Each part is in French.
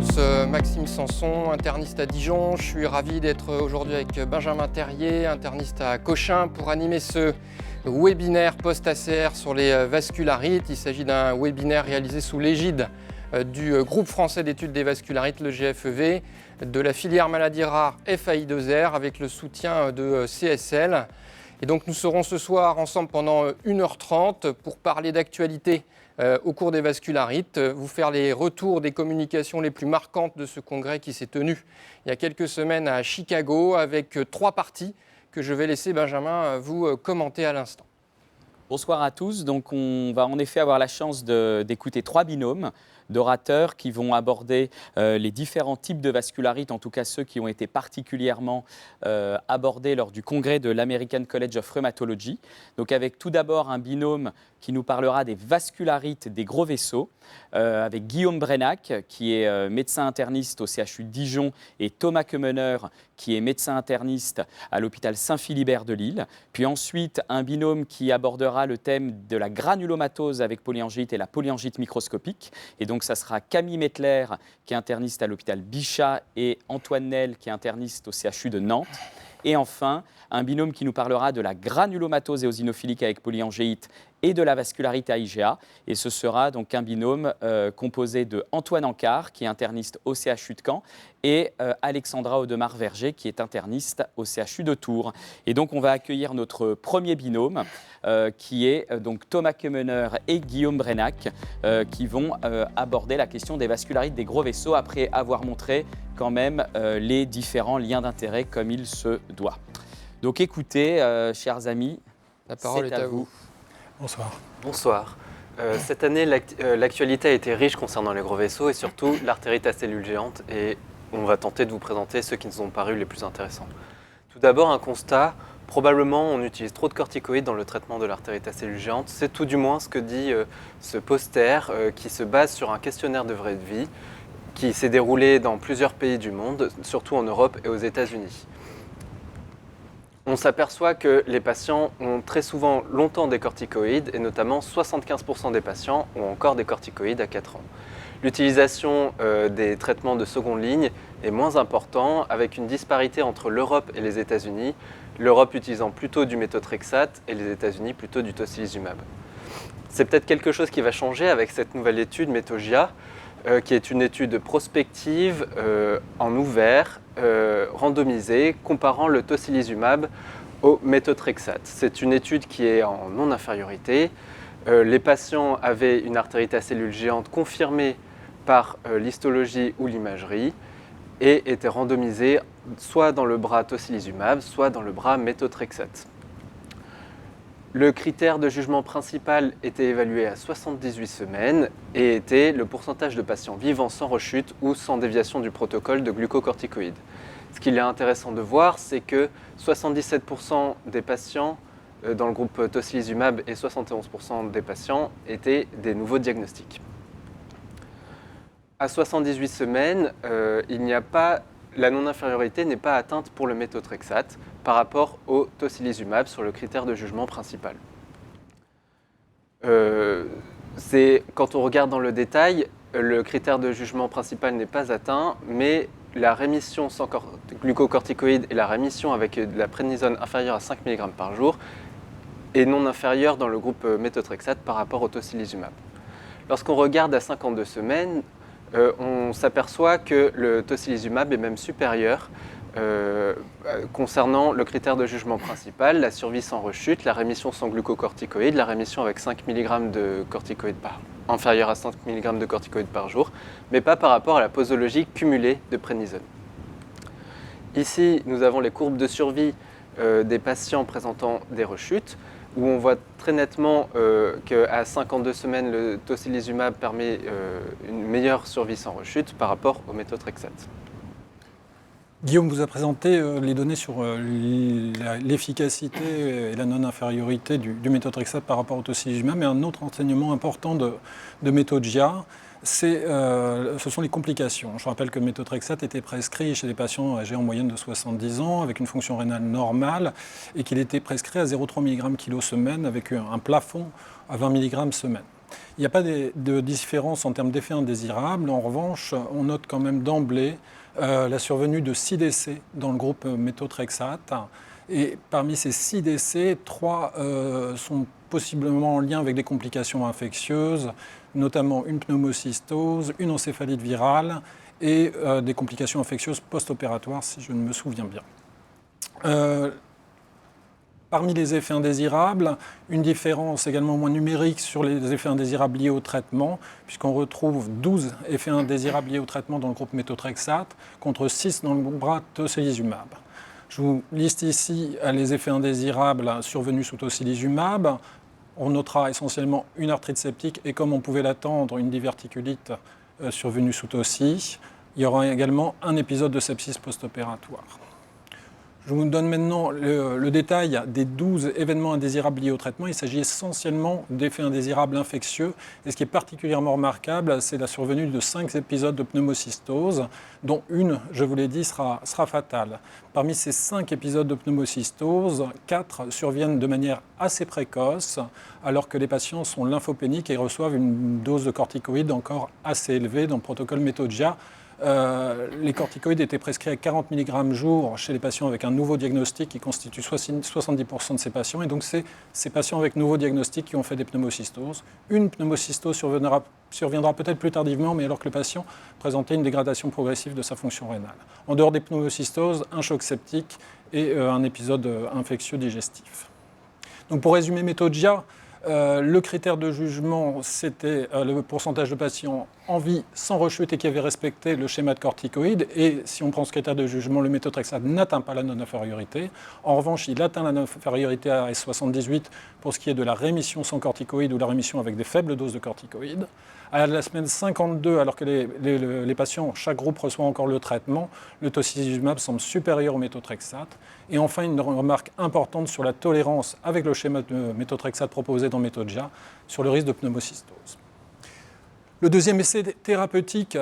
tous, Maxime Sanson, interniste à Dijon. Je suis ravi d'être aujourd'hui avec Benjamin Terrier, interniste à Cochin, pour animer ce webinaire post-ACR sur les vascularites. Il s'agit d'un webinaire réalisé sous l'égide du groupe français d'études des vascularites, le GFEV, de la filière maladies rares FAI2R, avec le soutien de CSL. Et donc nous serons ce soir ensemble pendant 1h30 pour parler d'actualité au cours des vascularites, vous faire les retours des communications les plus marquantes de ce congrès qui s'est tenu il y a quelques semaines à Chicago, avec 3 parties que je vais laisser Benjamin vous commenter à l'instant. Bonsoir à tous. Donc on va en effet avoir la chance d'écouter 3 binômes d'orateurs qui vont aborder les différents types de vascularites, en tout cas ceux qui ont été particulièrement abordés lors du congrès de l'American College of Rheumatology. Donc avec tout d'abord un binôme qui nous parlera des vascularites des gros vaisseaux, avec Guillaume Brenac, qui est médecin interniste au CHU de Dijon, et Thomas Kemener, qui est médecin interniste à l'hôpital Saint-Philibert de Lille. Puis ensuite, un binôme qui abordera le thème de la granulomatose avec polyangite et la polyangite microscopique. Et donc, ça sera Camille Mettler, qui est interniste à l'hôpital Bichat, et Antoine Nel, qui est interniste au CHU de Nantes. Et enfin, un binôme qui nous parlera de la granulomatose éosinophilique avec polyangéite et de la vascularité à IgA. Et ce sera donc un binôme composé de Antoine Ancard, qui est interniste au CHU de Caen, et Alexandra Audemars-Verger, qui est interniste au CHU de Tours. Et donc, on va accueillir notre premier binôme, qui est donc Thomas Kemener et Guillaume Brenac, qui vont aborder la question des vascularites des gros vaisseaux, après avoir montré quand même les différents liens d'intérêt comme il se doit. Donc écoutez, chers amis, la parole est à vous. Bonsoir. Bonsoir. Cette année, l'actualité a été riche concernant les gros vaisseaux et surtout l'artérite à cellules géantes, et on va tenter de vous présenter ceux qui nous ont paru les plus intéressants. Tout d'abord, un constat. Probablement, on utilise trop de corticoïdes dans le traitement de l'artérite à cellules géantes. C'est tout du moins ce que dit ce poster qui se base sur un questionnaire de vraie vie qui s'est déroulé dans plusieurs pays du monde, surtout en Europe et aux États-Unis. On s'aperçoit que les patients ont très souvent longtemps des corticoïdes, et notamment 75% des patients ont encore des corticoïdes à 4 ans. L'utilisation des traitements de seconde ligne est moins importante, avec une disparité entre l'Europe et les États-Unis, l'Europe utilisant plutôt du méthotrexate et les États-Unis plutôt du tocilizumab. C'est peut-être quelque chose qui va changer avec cette nouvelle étude METOGIA, qui est une étude prospective en ouvert, randomisée, comparant le tocilizumab au méthotrexate. C'est une étude qui est en non-infériorité. Les patients avaient une artérite à cellules géantes confirmée par l'histologie ou l'imagerie et étaient randomisés soit dans le bras tocilizumab, soit dans le bras méthotrexate. Le critère de jugement principal était évalué à 78 semaines et était le pourcentage de patients vivants sans rechute ou sans déviation du protocole de glucocorticoïdes. Ce qu'il est intéressant de voir, c'est que 77% des patients dans le groupe tocilizumab et 71% des patients étaient des nouveaux diagnostics. À 78 semaines, la non-infériorité n'est pas atteinte pour le méthotrexate par rapport au tocilizumab sur le critère de jugement principal. Quand on regarde dans le détail, le critère de jugement principal n'est pas atteint, mais la rémission sans glucocorticoïdes et la rémission avec de la prédnisone inférieure à 5 mg par jour est non inférieure dans le groupe méthotrexate par rapport au tocilizumab. Lorsqu'on regarde à 52 semaines, on s'aperçoit que le tocilizumab est même supérieur concernant le critère de jugement principal, la survie sans rechute, la rémission sans glucocorticoïdes, la rémission avec 5 mg de corticoïdes inférieure à 5 mg de corticoïdes par jour, mais pas par rapport à la posologie cumulée de prédnisone. Ici, nous avons les courbes de survie des patients présentant des rechutes, où on voit très nettement qu'à 52 semaines, le tocilizumab permet une meilleure survie sans rechute par rapport au méthotrexate. Guillaume vous a présenté les données sur l'efficacité et la non-infériorité du méthotrexate par rapport au tocilizumab, mais un autre enseignement important de METOGIA, ce sont les complications. Je rappelle que le méthotrexate était prescrit chez des patients âgés en moyenne de 70 ans avec une fonction rénale normale et qu'il était prescrit à 0,3 mg/kg semaine avec un plafond à 20 mg semaine. Il n'y a pas de différence en termes d'effets indésirables. En revanche, on note quand même d'emblée la survenue de 6 décès dans le groupe méthotrexate. Et parmi ces 6 décès, 3 sont possiblement en lien avec des complications infectieuses, notamment une pneumocystose, une encéphalite virale et des complications infectieuses post-opératoires, si je ne me souviens bien. Parmi les effets indésirables, une différence également moins numérique sur les effets indésirables liés au traitement, puisqu'on retrouve 12 effets indésirables liés au traitement dans le groupe méthotrexate, contre 6 dans le bras tocilizumab. Je vous liste ici les effets indésirables survenus sous tocilizumab. On notera essentiellement une arthrite septique et, comme on pouvait l'attendre, une diverticulite survenue sous toci. Il y aura également un épisode de sepsis post-opératoire. Je vous donne maintenant le détail des 12 événements indésirables liés au traitement. Il s'agit essentiellement d'effets indésirables infectieux. Et ce qui est particulièrement remarquable, c'est la survenue de 5 épisodes de pneumocystose, dont une, je vous l'ai dit, sera fatale. Parmi ces 5 épisodes de pneumocystose, 4 surviennent de manière assez précoce, alors que les patients sont lymphopéniques et reçoivent une dose de corticoïdes encore assez élevée dans le protocole Méthodia. Les corticoïdes étaient prescrits à 40 mg jour chez les patients avec un nouveau diagnostic qui constitue 70% de ces patients. Et donc, c'est ces patients avec nouveau diagnostic qui ont fait des pneumocystoses. Une pneumocystose surviendra peut-être plus tardivement, mais alors que le patient présentait une dégradation progressive de sa fonction rénale. En dehors des pneumocystoses, un choc septique et un épisode infectieux digestif. Donc, pour résumer Méthodia, le critère de jugement, c'était le pourcentage de patients en vie sans rechute et qui avaient respecté le schéma de corticoïdes. Et si on prend ce critère de jugement, le méthotrexate n'atteint pas la non-infériorité. En revanche, il atteint la non-infériorité à S78 pour ce qui est de la rémission sans corticoïdes ou la rémission avec des faibles doses de corticoïdes. À la semaine 52, alors que les patients, chaque groupe reçoit encore le traitement, le tocilizumab semble supérieur au méthotrexate. Et enfin, une remarque importante sur la tolérance avec le schéma de méthotrexate proposé dans Méthodia sur le risque de pneumocystose. Le deuxième essai thérapeutique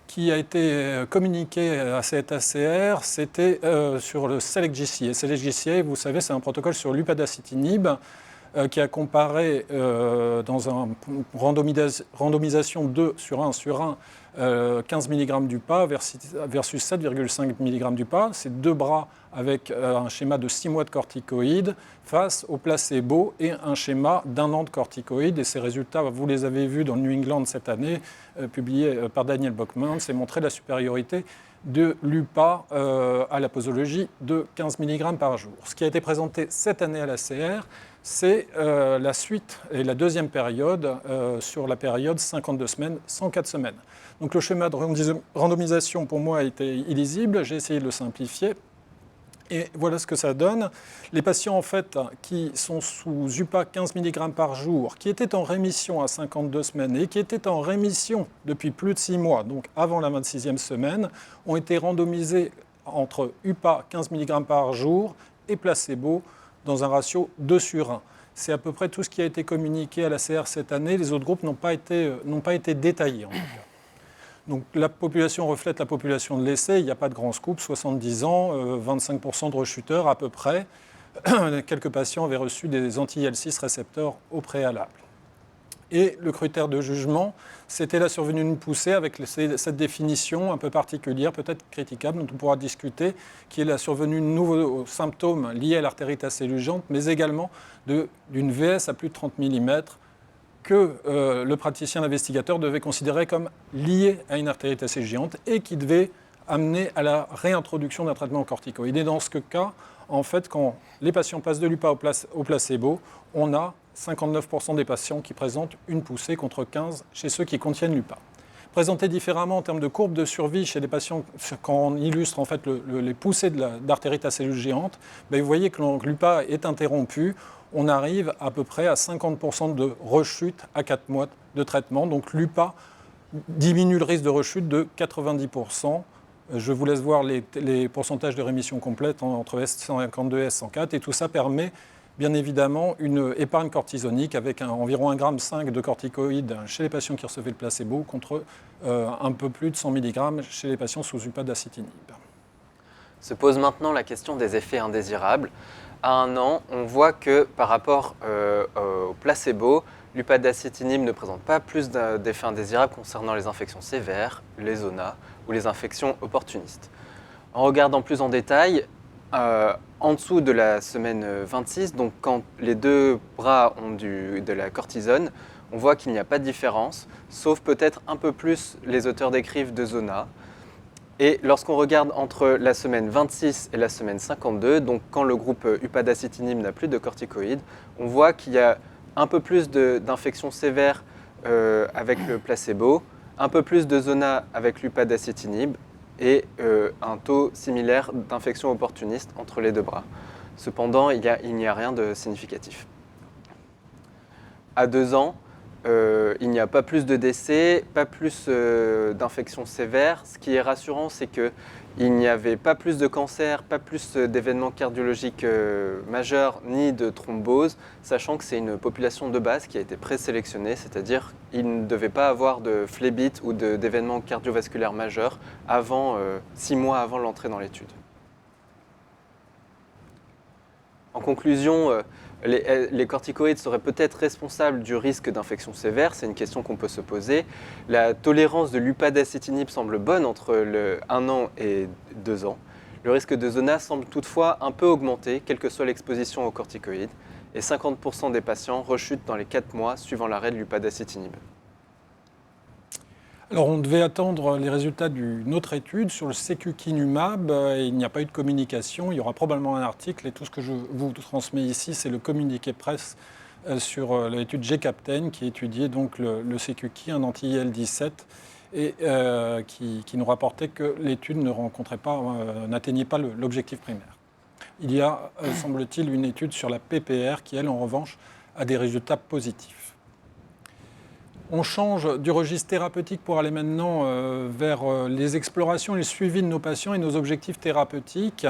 qui a été communiqué à cette ACR, c'était sur le SELECT-JCI. Et SELECT-JCI, vous savez, c'est un protocole sur l'upadacitinib qui a comparé dans une randomisation 2 sur 1 sur 1 15 mg du pas versus 7,5 mg du pas. C'est 2 bras avec un schéma de 6 mois de corticoïdes face au placebo et un schéma d'1 an de corticoïdes. Et ces résultats, vous les avez vus dans le New England cette année, publiés par Daniel Bockman. C'est montré la supériorité de l'UPA à la posologie de 15 mg par jour. Ce qui a été présenté cette année à l'ACR, c'est la suite et la deuxième période sur la période 52 semaines, 104 semaines. Donc le schéma de randomisation pour moi a été illisible, j'ai essayé de le simplifier. Et voilà ce que ça donne. Les patients en fait qui sont sous UPA 15 mg par jour, qui étaient en rémission à 52 semaines et qui étaient en rémission depuis plus de 6 mois, donc avant la 26e semaine, ont été randomisés entre UPA 15 mg par jour et placebo dans un ratio 2 sur 1. C'est à peu près tout ce qui a été communiqué à l'ACR cette année. Les autres groupes n'ont pas été détaillés en tout cas. Donc la population reflète la population de l'essai. Il n'y a pas de grand scoop, 70 ans, 25% de rechuteurs à peu près. Quelques patients avaient reçu des anti-IL6 récepteurs au préalable. Et le critère de jugement, c'était la survenue d'une poussée avec cette définition un peu particulière, peut-être critiquable, dont on pourra discuter, qui est la survenue de nouveaux symptômes liés à l'artérite acélugiante, mais également d'une VS à plus de 30 mm que le praticien investigateur devait considérer comme liée à une artérite acélugiante et qui devait amener à la réintroduction d'un traitement corticoïde. Et dans ce cas, en fait, quand les patients passent de l'UPA au placebo, on a 59% des patients qui présentent une poussée contre 15% chez ceux qui contiennent l'UPA. Présenté différemment en termes de courbe de survie chez les patients, quand on illustre en fait les poussées d'artérite acélugiante, vous voyez que l'UPA est interrompu, on arrive à peu près à 50% de rechute à 4 mois de traitement. Donc l'UPA diminue le risque de rechute de 90%. Je vous laisse voir les pourcentages de rémission complète entre S152 et S104. Et tout ça permet bien évidemment une épargne cortisonique avec environ 1,5 g de corticoïdes chez les patients qui recevaient le placebo contre un peu plus de 100 mg chez les patients sous upadacitinib. Se pose maintenant la question des effets indésirables. À 1 an, on voit que par rapport au placebo, l'upadacitinib ne présente pas plus d'effets indésirables concernant les infections sévères, les zonas ou les infections opportunistes. En regardant plus en détail, en dessous de la semaine 26, donc quand les deux bras ont de la cortisone, on voit qu'il n'y a pas de différence, sauf peut-être un peu plus, les auteurs décrivent de zona. Et lorsqu'on regarde entre la semaine 26 et la semaine 52, donc quand le groupe upadacitinib n'a plus de corticoïdes, on voit qu'il y a un peu plus d'infections sévères avec le placebo, un peu plus de zona avec l'upadacitinib et un taux similaire d'infection opportuniste entre les deux bras. Cependant, il n'y a rien de significatif. À 2 ans, il n'y a pas plus de décès, pas plus d'infections sévères. Ce qui est rassurant, c'est qu'il n'y avait pas plus de cancer, pas plus d'événements cardiologiques majeurs, ni de thrombose, sachant que c'est une population de base qui a été présélectionnée, c'est-à-dire qu'il ne devait pas avoir de phlébite ou d'événements cardiovasculaires majeurs 6 mois avant l'entrée dans l'étude. En conclusion, les corticoïdes seraient peut-être responsables du risque d'infection sévère, c'est une question qu'on peut se poser. La tolérance de l'upadacitinib semble bonne entre 1 an et 2 ans. Le risque de zona semble toutefois un peu augmenté, quelle que soit l'exposition aux corticoïdes, et 50% des patients rechutent dans les 4 mois suivant l'arrêt de l'upadacitinib. Alors, on devait attendre les résultats d'une autre étude sur le secukinumab. Il n'y a pas eu de communication. Il y aura probablement un article. Et tout ce que je vous transmets ici, c'est le communiqué presse sur l'étude G-Captain qui étudiait donc le secuki, un anti-IL-17, et qui nous rapportait que l'étude n'atteignait pas l'objectif primaire. Il y a, semble-t-il, une étude sur la PPR qui, elle, en revanche, a des résultats positifs. On change du registre thérapeutique pour aller maintenant vers les explorations et le suivi de nos patients et nos objectifs thérapeutiques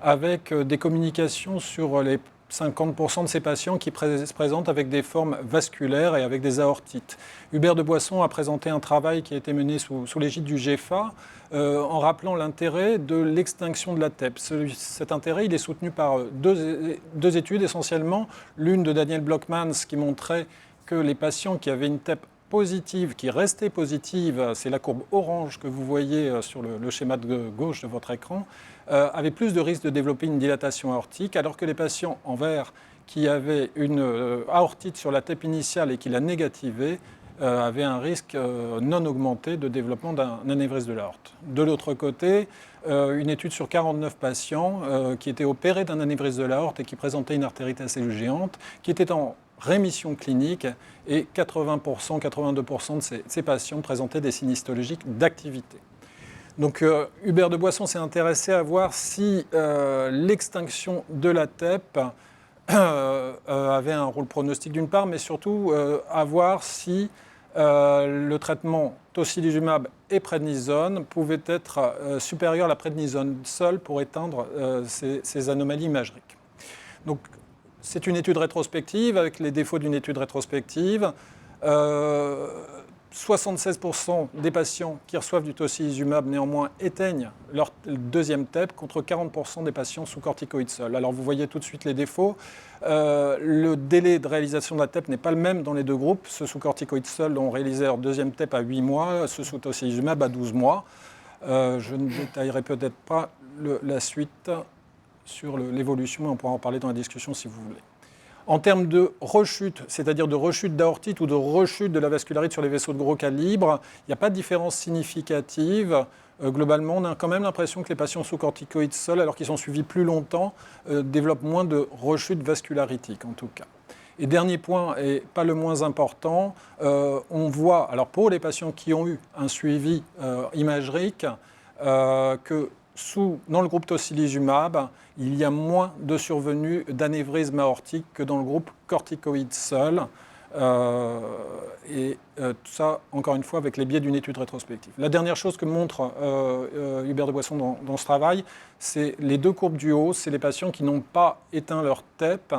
avec des communications sur les 50% de ces patients qui se présentent avec des formes vasculaires et avec des aortites. Hubert de Boisson a présenté un travail qui a été mené sous l'égide du GEFA en rappelant l'intérêt de l'extinction de la TEP. Cet intérêt, il est soutenu par deux études essentiellement. L'une de Daniel Blockmans qui montrait que les patients qui avaient une TEP positive, qui restait positive, c'est la courbe orange que vous voyez sur le schéma de gauche de votre écran, avaient plus de risque de développer une dilatation aortique, alors que les patients en vert qui avaient une aortite sur la TEP initiale et qui la négativaient avaient un risque non augmenté de développement d'un anévrisme de l'aorte. De l'autre côté, une étude sur 49 patients qui étaient opérés d'un anévrisme de l'aorte et qui présentaient une artérite à cellules géantes, qui étaient en rémission clinique, et 80%, 82% de ces patients présentaient des signes histologiques d'activité. Donc Hubert de Boisson s'est intéressé à voir si l'extinction de la TEP avait un rôle prognostique d'une part, mais surtout à voir si le traitement tocilizumab et prednisone pouvait être supérieur à la prednisone seule pour éteindre ces anomalies imagériques. Donc, c'est une étude rétrospective avec les défauts d'une étude rétrospective. 76% des patients qui reçoivent du tocilizumab néanmoins éteignent leur deuxième TEP contre 40% des patients sous corticoïdes seuls. Alors vous voyez tout de suite les défauts. Le délai de réalisation de la TEP n'est pas le même dans les deux groupes. Ceux sous corticoïdes seuls ont réalisé leur deuxième TEP à 8 mois, ceux sous tocilizumab à 12 mois. Je ne détaillerai peut-être pas la suite sur l'évolution, mais on pourra en parler dans la discussion si vous voulez. En termes de rechute, c'est-à-dire de rechute d'aortite ou de rechute de la vascularite sur les vaisseaux de gros calibre, il n'y a pas de différence significative. Globalement, on a quand même l'impression que les patients sous corticoïdes seuls, alors qu'ils sont suivis plus longtemps, développent moins de rechute vascularitique en tout cas. Et dernier point, et pas le moins important, on voit, alors pour les patients qui ont eu un suivi imagérique, que dans le groupe tocilizumab, il y a moins de survenue d'anévrisme aortique que dans le groupe corticoïde seul. Et tout ça, encore une fois, avec les biais d'une étude rétrospective. La dernière chose que montre Hubert de Boisson dans ce travail, c'est les deux courbes du haut, c'est les patients qui n'ont pas éteint leur TEP,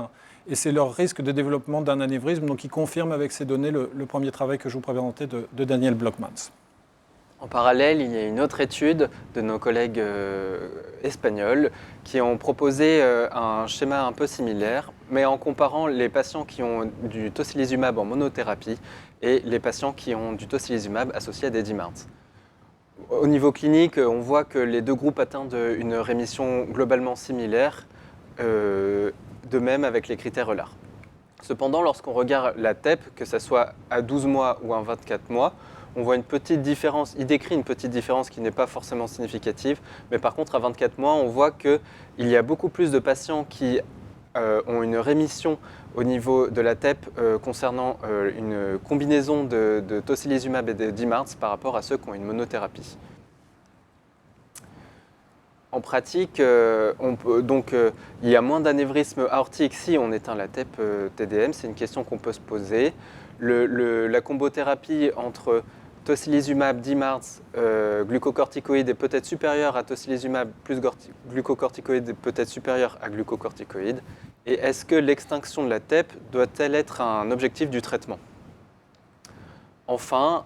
et c'est leur risque de développement d'un anévrisme, donc il confirme avec ces données le premier travail que je vous présentais de Daniel Blockmans. En parallèle, il y a une autre étude de nos collègues espagnols qui ont proposé un schéma un peu similaire, mais en comparant les patients qui ont du tocilizumab en monothérapie et les patients qui ont du tocilizumab associé à des DMARDs. Au niveau clinique, on voit que les deux groupes atteignent une rémission globalement similaire, de même avec les critères EULAR. Cependant, lorsqu'on regarde la TEP, que ce soit à 12 mois ou à 24 mois, on voit une petite différence. Il décrit une petite différence qui n'est pas forcément significative, mais par contre, à 24 mois, on voit qu'il y a beaucoup plus de patients qui ont une rémission au niveau de la TEP concernant une combinaison de tocilizumab et de DMARDs par rapport à ceux qui ont une monothérapie. En pratique, il y a moins d'anévrisme aortique si on éteint la TEP TDM, c'est une question qu'on peut se poser. La combothérapie entre tocilizumab, DMARDs, glucocorticoïdes est peut-être supérieure à tocilizumab plus glucocorticoïdes est peut-être supérieure à glucocorticoïdes. Et est-ce que l'extinction de la TEP doit-elle être un objectif du traitement ? Enfin,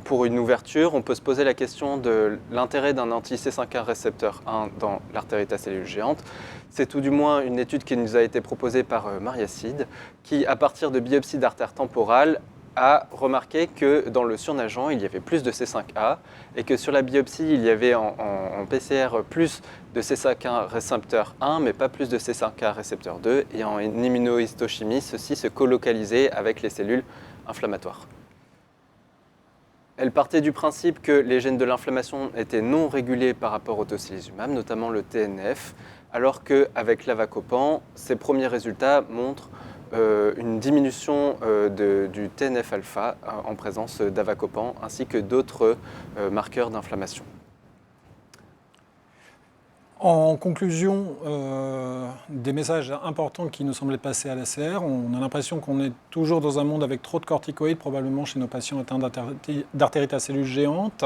pour une ouverture, on peut se poser la question de l'intérêt d'un anti-C5a récepteur 1 dans l'artérite à cellules géantes. C'est tout du moins une étude qui nous a été proposée par Maria Cid, qui, à partir de biopsies d'artères temporales, a remarqué que dans le surnageant, il y avait plus de C5a et que sur la biopsie, il y avait en PCR plus de C5a récepteur 1, mais pas plus de C5a récepteur 2. Et en immunohistochimie, ceci se colocalisait avec les cellules inflammatoires. Elle partait du principe que les gènes de l'inflammation étaient non régulés par rapport au tocilizumab, notamment le TNF, alors qu'avec l'avacopan, ces premiers résultats montrent une diminution du TNF-alpha en présence d'avacopan, ainsi que d'autres marqueurs d'inflammation. En conclusion, des messages importants qui nous semblaient passer à l'ACR. On a l'impression qu'on est toujours dans un monde avec trop de corticoïdes, probablement chez nos patients atteints d'artérite à cellules géantes.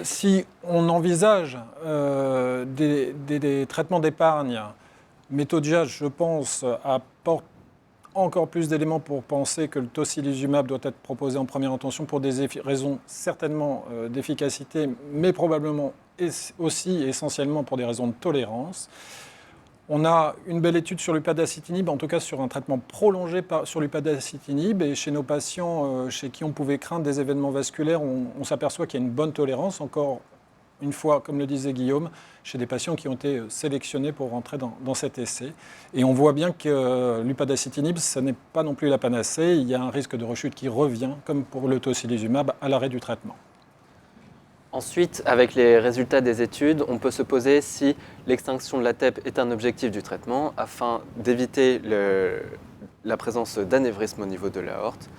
Si on envisage des traitements d'épargne, Méthodia, je pense, apporte encore plus d'éléments pour penser que le tocilizumab doit être proposé en première intention pour des raisons certainement d'efficacité, mais probablement aussi essentiellement pour des raisons de tolérance. On a une belle étude sur l'upadacitinib, en tout cas sur un traitement prolongé sur l'upadacitinib. Et chez nos patients chez qui on pouvait craindre des événements vasculaires, on s'aperçoit qu'il y a une bonne tolérance, encore une fois, comme le disait Guillaume, chez des patients qui ont été sélectionnés pour rentrer dans cet essai. Et on voit bien que l'upadacitinib, ce n'est pas non plus la panacée. Il y a un risque de rechute qui revient, comme pour le tocilizumab, à l'arrêt du traitement. Ensuite, avec les résultats des études, on peut se poser si l'extinction de la TEP est un objectif du traitement afin d'éviter la présence d'anévrisme au niveau de l'aorte.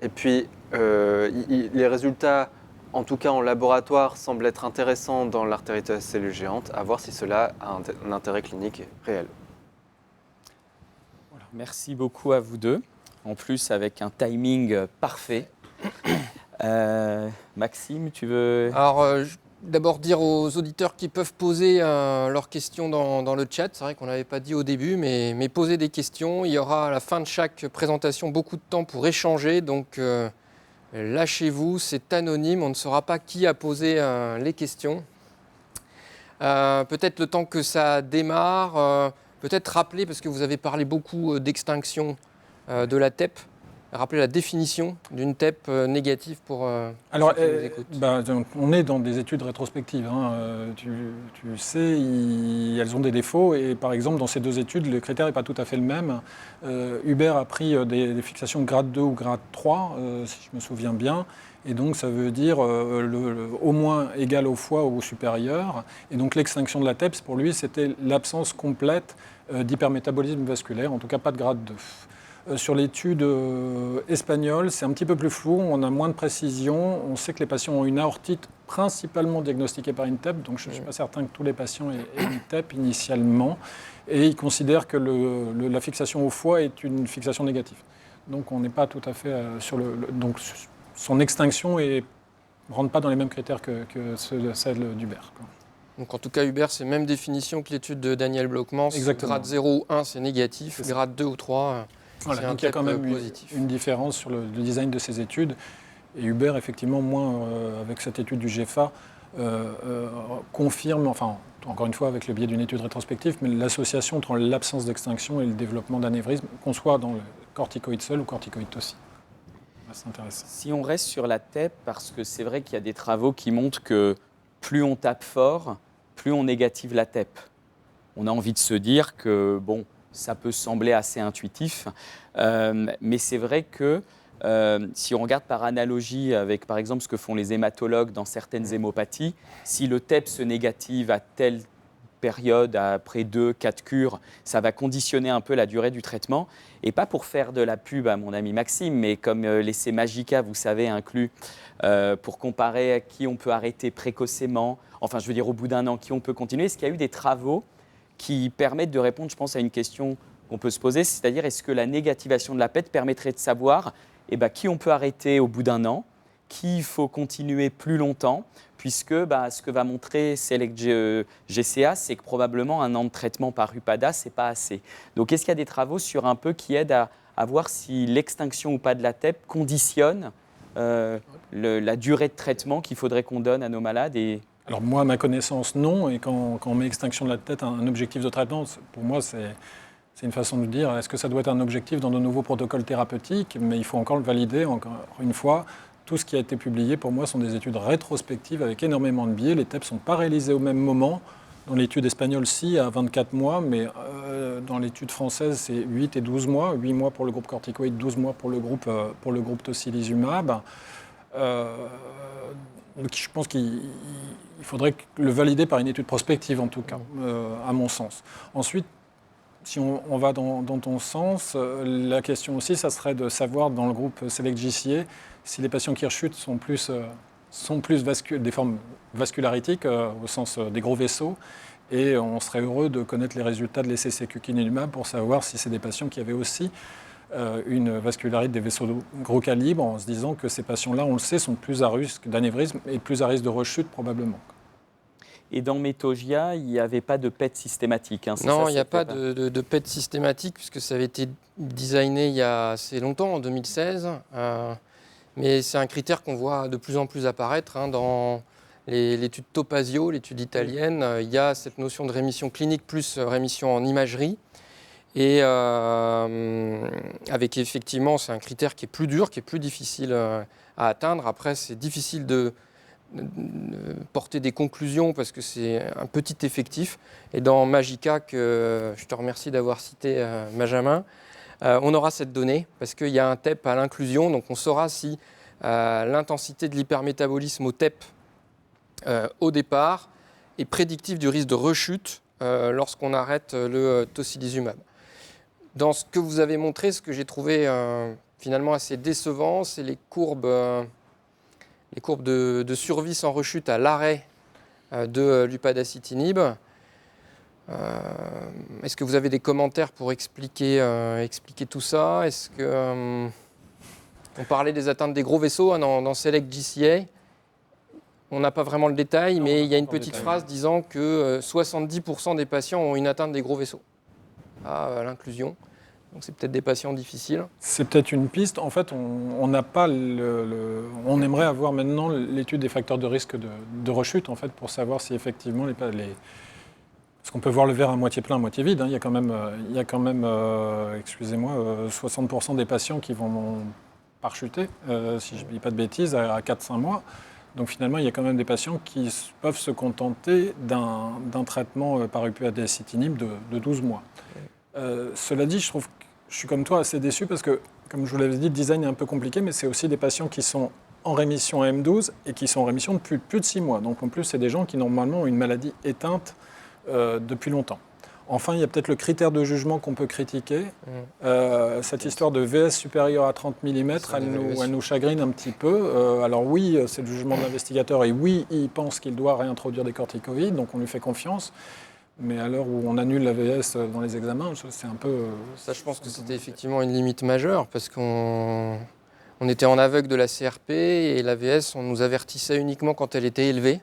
Et puis, les résultats, en tout cas en laboratoire, semblent être intéressants dans l'artérite à cellules géantes, à voir si cela a un intérêt clinique réel. Voilà. Merci beaucoup à vous deux, en plus avec un timing parfait. Maxime, tu veux... Alors, d'abord dire aux auditeurs qui peuvent poser leurs questions dans le chat. C'est vrai qu'on n'avait pas dit au début, mais poser des questions. Il y aura à la fin de chaque présentation beaucoup de temps pour échanger. Donc, lâchez-vous, c'est anonyme. On ne saura pas qui a posé les questions. Peut-être le temps que ça démarre, peut-être rappeler, parce que vous avez parlé beaucoup d'extinction de la TEP. Rappeler la définition d'une TEP négative pour Alors, ceux qui nous écoutent. On est dans des études rétrospectives. Tu sais, elles ont des défauts. Et par exemple, dans ces deux études, le critère n'est pas tout à fait le même. Hubert a pris des fixations de grade 2 ou grade 3, si je me souviens bien. Et donc, ça veut dire au moins égal au foie ou supérieur. Et donc, l'extinction de la TEP, pour lui, c'était l'absence complète d'hypermétabolisme vasculaire, en tout cas pas de grade 2. Sur l'étude espagnole, c'est un petit peu plus flou, on a moins de précision. On sait que les patients ont une aortite principalement diagnostiquée par une TEP, donc je ne suis pas certain que tous les patients aient une TEP initialement. Et ils considèrent que la fixation au foie est une fixation négative. Donc on n'est pas tout à fait sur donc son extinction ne rentre pas dans les mêmes critères que celle d'Hubert. Donc en tout cas, Hubert, c'est la même définition que l'étude de Daniel Blockmans. Exactement. Grade 0 ou 1, c'est négatif. Grade 2 ou 3... Voilà, donc il y a quand même une différence sur le design de ces études. Et Hubert, effectivement, moins avec cette étude du GEFA, confirme, enfin, encore une fois avec le biais d'une étude rétrospective, mais l'association entre l'absence d'extinction et le développement d'anévrisme, qu'on soit dans le corticoïde seul ou corticoïde aussi. C'est intéressant. Si on reste sur la TEP, parce que c'est vrai qu'il y a des travaux qui montrent que plus on tape fort, plus on négative la TEP. On a envie de se dire que, bon, ça peut sembler assez intuitif, mais c'est vrai que si on regarde par analogie avec, par exemple, ce que font les hématologues dans certaines hémopathies, si le TEP se négative à telle période, après 2-4 cures, ça va conditionner un peu la durée du traitement. Et pas pour faire de la pub à mon ami Maxime, mais comme l'essai Magica, vous savez, inclus, pour comparer à qui on peut arrêter précocement, enfin je veux dire au bout d'un an, qui on peut continuer. Est-ce qu'il y a eu des travaux qui permettent de répondre, je pense, à une question qu'on peut se poser, c'est-à-dire est-ce que la négativation de la PET permettrait de savoir qui on peut arrêter au bout d'un an, qui il faut continuer plus longtemps, puisque ce que va montrer Select GCA, c'est que probablement un an de traitement par UPADA, ce n'est pas assez. Donc est-ce qu'il y a des travaux sur un peu qui aident à voir si l'extinction ou pas de la TEP conditionne la durée de traitement qu'il faudrait qu'on donne à nos malades Alors moi, à ma connaissance, non. Et quand on met extinction de la TEP, un objectif de traitement, pour moi, c'est une façon de dire, est-ce que ça doit être un objectif dans de nouveaux protocoles thérapeutiques? Mais il faut encore le valider, encore une fois. Tout ce qui a été publié, pour moi, sont des études rétrospectives avec énormément de biais. Les TEP ne sont pas réalisés au même moment. Dans l'étude espagnole, si, à 24 mois, mais dans l'étude française, c'est 8 et 12 mois. 8 mois pour le groupe corticoïde, 12 mois pour le groupe tocilizumab. Donc je pense qu'il faudrait le valider par une étude prospective, en tout cas, à mon sens. Ensuite, si on va dans ton sens, la question aussi, ça serait de savoir dans le groupe Select GCA si les patients qui rechutent sont plus des formes vascularitiques au sens des gros vaisseaux. Et on serait heureux de connaître les résultats de l'essai secukinumab pour savoir si c'est des patients qui avaient aussi une vascularite des vaisseaux de gros calibre, en se disant que ces patients-là, on le sait, sont plus à risque d'anévrisme et plus à risque de rechute probablement. Et dans Metogia, il n'y avait pas de PET systématique. Non, il n'y a pas de PET systématique, puisque ça avait été designé il y a assez longtemps, en 2016. Mais c'est un critère qu'on voit de plus en plus apparaître dans l'étude Topazio, l'étude italienne. Il y a cette notion de rémission clinique plus rémission en imagerie. Et avec effectivement, c'est un critère qui est plus dur, qui est plus difficile à atteindre. Après, c'est difficile de porter des conclusions parce que c'est un petit effectif. Et dans Magica, que je te remercie d'avoir cité, Benjamin, on aura cette donnée parce qu'il y a un TEP à l'inclusion, donc on saura si l'intensité de l'hypermétabolisme au TEP au départ est prédictive du risque de rechute lorsqu'on arrête le tocilizumab. Dans ce que vous avez montré, ce que j'ai trouvé finalement assez décevant, c'est les courbes de survie sans rechute à l'arrêt de l'upadacitinib. Est-ce que vous avez des commentaires pour expliquer tout ça? Est-ce que on parlait des atteintes des gros vaisseaux dans Select GCA. On n'a pas vraiment le détail, mais il y a une petite phrase disant que 70% des patients ont une atteinte des gros vaisseaux à l'inclusion. Donc c'est peut-être des patients difficiles. C'est peut-être une piste. En fait, on n'a pas on aimerait avoir maintenant l'étude des facteurs de risque de rechute, en fait, pour savoir si effectivement parce qu'on peut voir le verre à moitié plein, à moitié vide. Il y a quand même, excusez-moi, 60% des patients qui vont parchuter, si je ne dis pas de bêtises, à 4-5 mois. Donc finalement, il y a quand même des patients qui peuvent se contenter d'un traitement par upadacitinib de 12 mois. Cela dit, je suis comme toi assez déçu parce que, comme je vous l'avais dit, le design est un peu compliqué, mais c'est aussi des patients qui sont en rémission à M12 et qui sont en rémission depuis plus de 6 mois. Donc en plus, c'est des gens qui normalement ont une maladie éteinte depuis longtemps. Enfin, il y a peut-être le critère de jugement qu'on peut critiquer. Cette histoire de VS supérieur à 30 mm, elle nous chagrine un petit peu. Alors oui, c'est le jugement de l'investigateur et oui, il pense qu'il doit réintroduire des corticoïdes, donc on lui fait confiance. Mais à l'heure où on annule la VS dans les examens, c'est un peu... Ça, je pense que c'était effectivement une limite majeure, parce qu'on était en aveugle de la CRP, et la VS, on nous avertissait uniquement quand elle était élevée.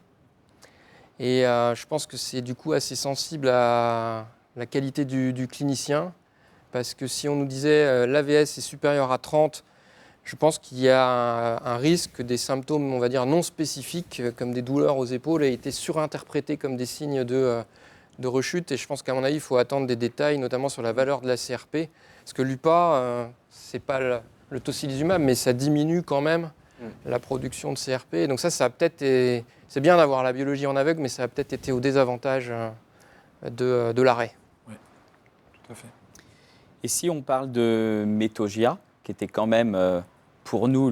Et je pense que c'est du coup assez sensible à la qualité du clinicien, parce que si on nous disait l'AVS est supérieur à 30, Je pense qu'il y a un risque que des symptômes, on va dire, non spécifiques, comme des douleurs aux épaules, aient été surinterprétés comme des signes de rechute. Et je pense qu'à mon avis, il faut attendre des détails, notamment sur la valeur de la CRP. Parce que l'UPA, ce n'est pas le tocilizumab, mais ça diminue quand même la production de CRP. Et donc ça a peut-être été... C'est bien d'avoir la biologie en aveugle, mais ça a peut-être été au désavantage de l'arrêt. Oui, tout à fait. Et si on parle de Metogia, qui était quand même pour nous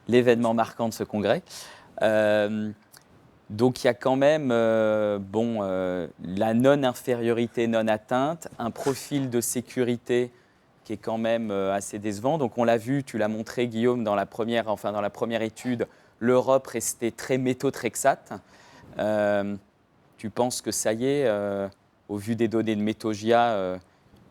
l'événement marquant de ce congrès, donc il y a quand même la non-infériorité non atteinte, un profil de sécurité qui est quand même assez décevant. Donc on l'a vu, tu l'as montré Guillaume dans la première étude, l'Europe restait très méthotrexate. Tu penses que ça y est, au vu des données de Metogia,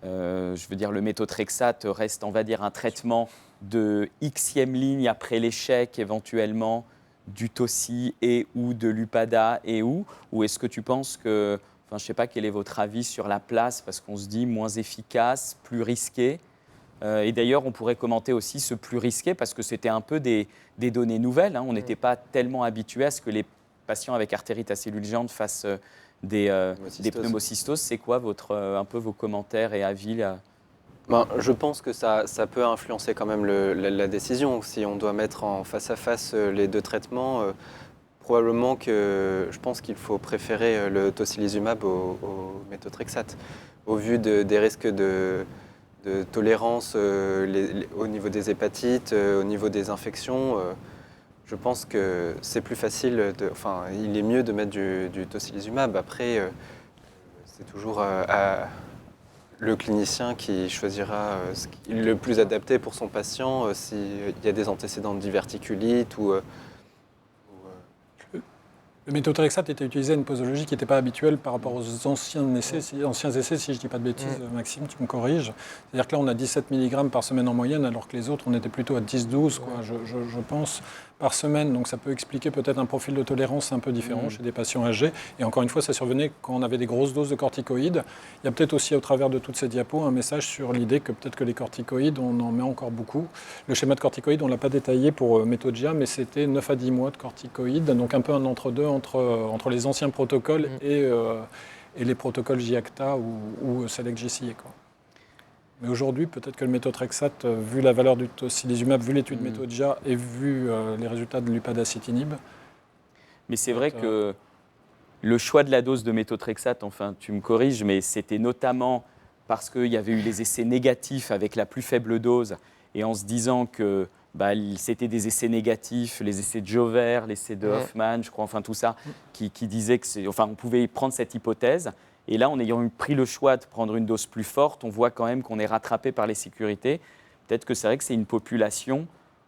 je veux dire, le méthotrexate reste, on va dire, un traitement de Xème ligne après l'échec éventuellement du Toci et ou de l'Upada ou est-ce que tu penses que, enfin, je ne sais pas quel est votre avis sur la place, parce qu'on se dit moins efficace, plus risqué. Et d'ailleurs, on pourrait commenter aussi ce plus risqué, parce que c'était un peu des données nouvelles. On n'était pas tellement habitué à ce que les patients avec artérite à cellules géantes fassent des pneumocystoses. C'est quoi un peu vos commentaires et avis là? Je pense que ça peut influencer quand même la décision. Si on doit mettre en face à face les deux traitements, probablement que je pense qu'il faut préférer le tocilizumab au méthotrexate. Au vu des risques de tolérance au niveau des hépatites, au niveau des infections, je pense que c'est plus facile, il est mieux de mettre du tocilizumab. Après, c'est toujours le clinicien qui choisira ce qui est le plus adapté pour son patient, s'il y a des antécédents de diverticulite ou Le méthotrexate était utilisé à une posologie qui n'était pas habituelle par rapport aux anciens essais, si je ne dis pas de bêtises, Maxime, tu me corriges. C'est-à-dire que là, on a 17 mg par semaine en moyenne, alors que les autres, on était plutôt à 10-12, je pense, par semaine. Donc ça peut expliquer peut-être un profil de tolérance un peu différent chez des patients âgés. Et encore une fois, ça survenait quand on avait des grosses doses de corticoïdes. Il y a peut-être aussi, au travers de toutes ces diapos, un message sur l'idée que peut-être que les corticoïdes, on en met encore beaucoup. Le schéma de corticoïdes, on ne l'a pas détaillé pour Metogia, mais c'était 9 à 10 mois de corticoïdes, donc un peu un entre-deux entre les anciens protocoles et les protocoles Giacta ou Select-GCA. Mais aujourd'hui, peut-être que le méthotrexate, vu la valeur du tocilizumab, vu l'étude Metogia et vu les résultats de l'upadacitinib. Mais c'est vrai que le choix de la dose de méthotrexate, enfin tu me corriges, mais c'était notamment parce qu'il y avait eu les essais négatifs avec la plus faible dose et en se disant que c'était des essais négatifs, les essais de Jover, l'essai de Hoffman, je crois, enfin tout ça, qui disaient que on pouvait prendre cette hypothèse. Et là, en ayant pris le choix de prendre une dose plus forte, on voit quand même qu'on est rattrapé par les sécurités. Peut-être que c'est vrai que c'est une population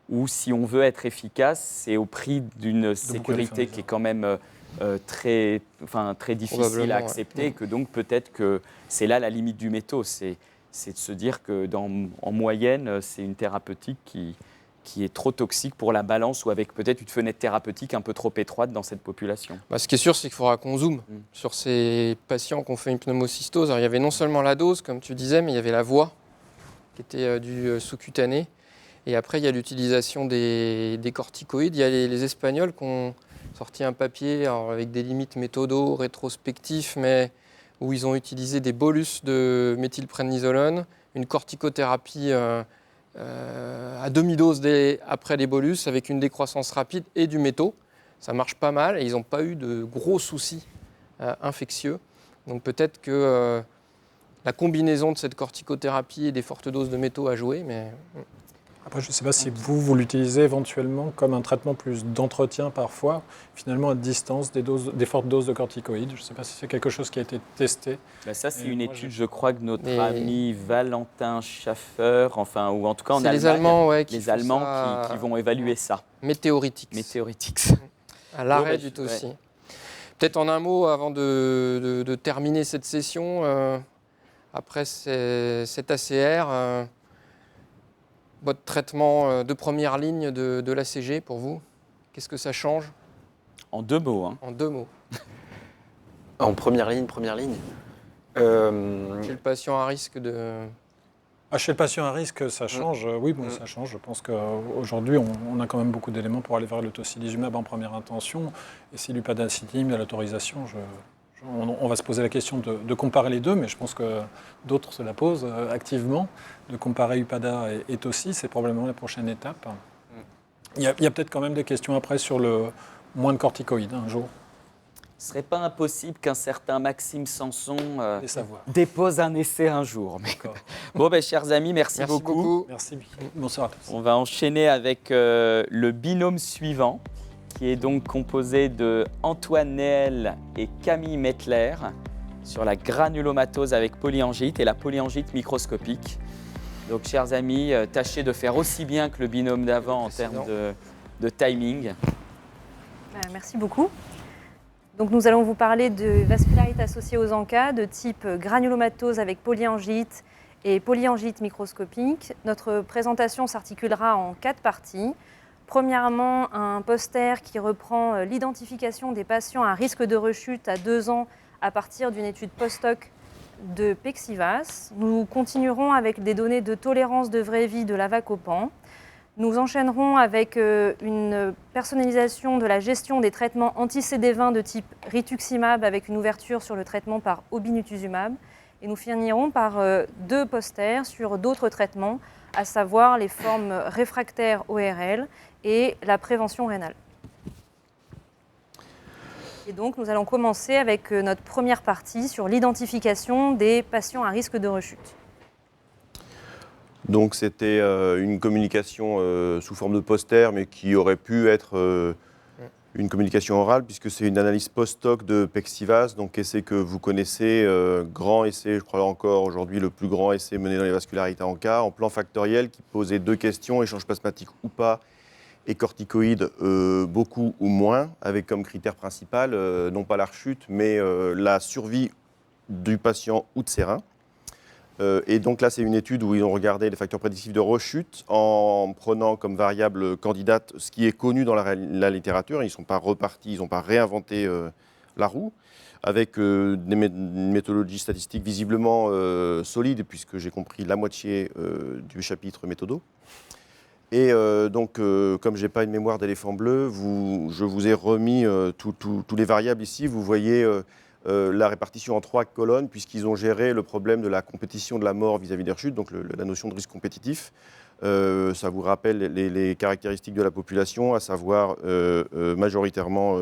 où, si on veut être efficace, c'est au prix d'une sécurité qui est quand même très difficile à accepter. Et que donc, peut-être que c'est là la limite du métaux. C'est de se dire qu'en moyenne, c'est une thérapeutique qui est trop toxique pour la balance ou avec peut-être une fenêtre thérapeutique un peu trop étroite dans cette population. Ce qui est sûr, c'est qu'il faudra qu'on zoome sur ces patients qui ont fait une pneumocystose. Alors, il y avait non seulement la dose, comme tu disais, mais il y avait la voie qui était du sous-cutané. Et après, il y a l'utilisation des corticoïdes. Il y a les Espagnols qui ont sorti un papier avec des limites méthodo rétrospectifs, mais où ils ont utilisé des bolus de méthylprednisolone, une corticothérapie à demi-dose après les bolus, avec une décroissance rapide et du métaux. Ça marche pas mal et ils n'ont pas eu de gros soucis infectieux. Donc peut-être que la combinaison de cette corticothérapie et des fortes doses de métaux a joué. Mais... Après, je ne sais pas si vous l'utilisez éventuellement comme un traitement plus d'entretien parfois, finalement à distance, des fortes doses de corticoïdes. Je ne sais pas si c'est quelque chose qui a été testé. Ça, c'est une étude, je crois, que notre ami Valentin Schaffer, ou en tout cas en Allemagne, les Allemands qui vont évaluer ça. Météoritix. À l'arrêt du Toci. Peut-être en un mot, avant de terminer cette session, après cet ACR, votre traitement de première ligne de l'ACG pour vous, qu'est-ce que ça change? En 2 mots. En 2 mots. En première ligne. Chez le patient à risque de Chez le patient à risque, ça change. Oui, ça change. Je pense qu'aujourd'hui, on a quand même beaucoup d'éléments pour aller vers le tocilizumab en première intention. Et si l'upadacitinib a l'autorisation, on va se poser la question de comparer les deux, mais je pense que d'autres se la posent activement. De comparer Upada et Toci, c'est probablement la prochaine étape. Il y a peut-être quand même des questions après sur le moins de corticoïdes un jour. Ce serait pas impossible qu'un certain Maxime Sanson Des savoirs. dépose un essai un jour. Bon, chers amis, merci beaucoup. Merci. Bonsoir à tous. On va enchaîner avec le binôme suivant, qui est donc composé de Antoine Néel et Camille Mettler sur la granulomatose avec polyangite et la polyangite microscopique. Donc, chers amis, tâchez de faire aussi bien que le binôme d'avant en termes de timing. Merci beaucoup. Donc, nous allons vous parler de vascularite associée aux ANCA de type granulomatose avec polyangite et polyangite microscopique. Notre présentation s'articulera en 4 parties. Premièrement, un poster qui reprend l'identification des patients à risque de rechute à 2 ans à partir d'une étude post-hoc de Pexivas. Nous continuerons avec des données de tolérance de vraie vie de l'avacopan. Nous enchaînerons avec une personnalisation de la gestion des traitements anti-CD20 de type rituximab avec une ouverture sur le traitement par obinutuzumab. Et nous finirons par 2 posters sur d'autres traitements, à savoir les formes réfractaires ORL et la prévention rénale. Et donc nous allons commencer avec notre première partie sur l'identification des patients à risque de rechute. Donc c'était une communication sous forme de poster, mais qui aurait pu être une communication orale, puisque c'est une analyse post-hoc de Pexivas, donc essai que vous connaissez, grand essai, je crois encore aujourd'hui le plus grand essai mené dans les vascularités en cas, en plan factoriel, qui posait 2 questions, échange plasmatique ou pas, et corticoïdes beaucoup ou moins, avec comme critère principal, non pas la rechute, mais la survie du patient ou de ses reins. Et donc là, c'est une étude où ils ont regardé les facteurs prédictifs de rechute en prenant comme variable candidate ce qui est connu dans la littérature. Ils ne sont pas repartis, ils n'ont pas réinventé la roue, avec une méthodologie statistique visiblement solide, puisque j'ai compris la moitié du chapitre méthodo. Et donc, comme je n'ai pas une mémoire d'éléphant bleu, je vous ai remis tous les variables ici. Vous voyez la répartition en 3 colonnes, puisqu'ils ont géré le problème de la compétition de la mort vis-à-vis des rechutes, donc la notion de risque compétitif. Ça vous rappelle les caractéristiques de la population, à savoir majoritairement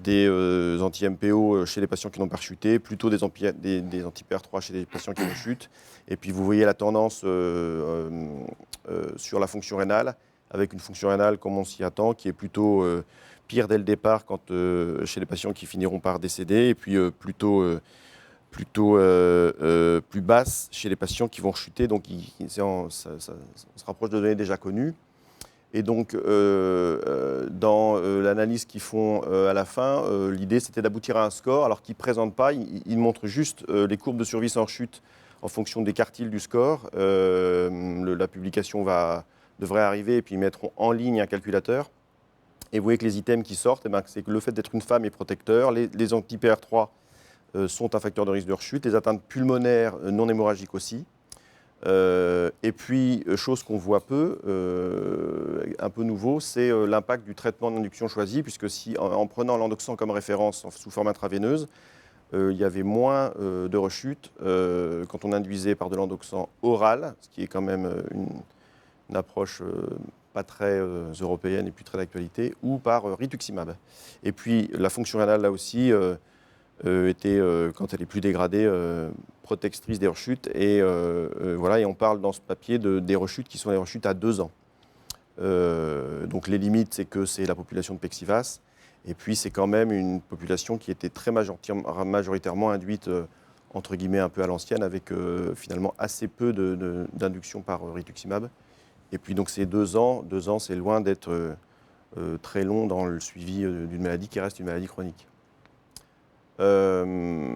des anti-MPO chez les patients qui n'ont pas rechuté, plutôt des anti-PR3 chez les patients qui rechutent. Et puis vous voyez la tendance sur la fonction rénale, avec une fonction rénale comme on s'y attend, qui est plutôt pire dès le départ chez les patients qui finiront par décéder, et puis plutôt plus basse chez les patients qui vont rechuter. Donc ça se rapproche de données déjà connues. Et donc, dans l'analyse qu'ils font à la fin, l'idée c'était d'aboutir à un score, alors qu'ils ne présentent pas, ils montrent juste les courbes de survie sans rechute en fonction des quartiles du score. La publication devrait arriver, et puis ils mettront en ligne un calculateur. Et vous voyez que les items qui sortent, c'est que le fait d'être une femme est protecteur, les anti-PR3 sont un facteur de risque de rechute, les atteintes pulmonaires non hémorragiques aussi. Et puis, chose qu'on voit peu, un peu nouveau, c'est l'impact du traitement d'induction choisi, puisque si, en prenant l'endoxan comme référence sous forme intraveineuse, il y avait moins de rechutes quand on induisait par de l'endoxan oral, ce qui est quand même une approche pas très européenne et puis très d'actualité, ou par rituximab. Et puis, la fonction rénale, là aussi, était, quand elle est plus dégradée, protectrice des rechutes. Et voilà, et on parle dans ce papier des rechutes qui sont les rechutes à 2 ans. Donc les limites, c'est que c'est la population de Pexivas. Et puis c'est quand même une population qui était très majoritairement induite, entre guillemets, un peu à l'ancienne, avec finalement assez peu d'induction par rituximab. Et puis donc ces 2 ans, c'est loin d'être très long dans le suivi d'une maladie qui reste une maladie chronique. On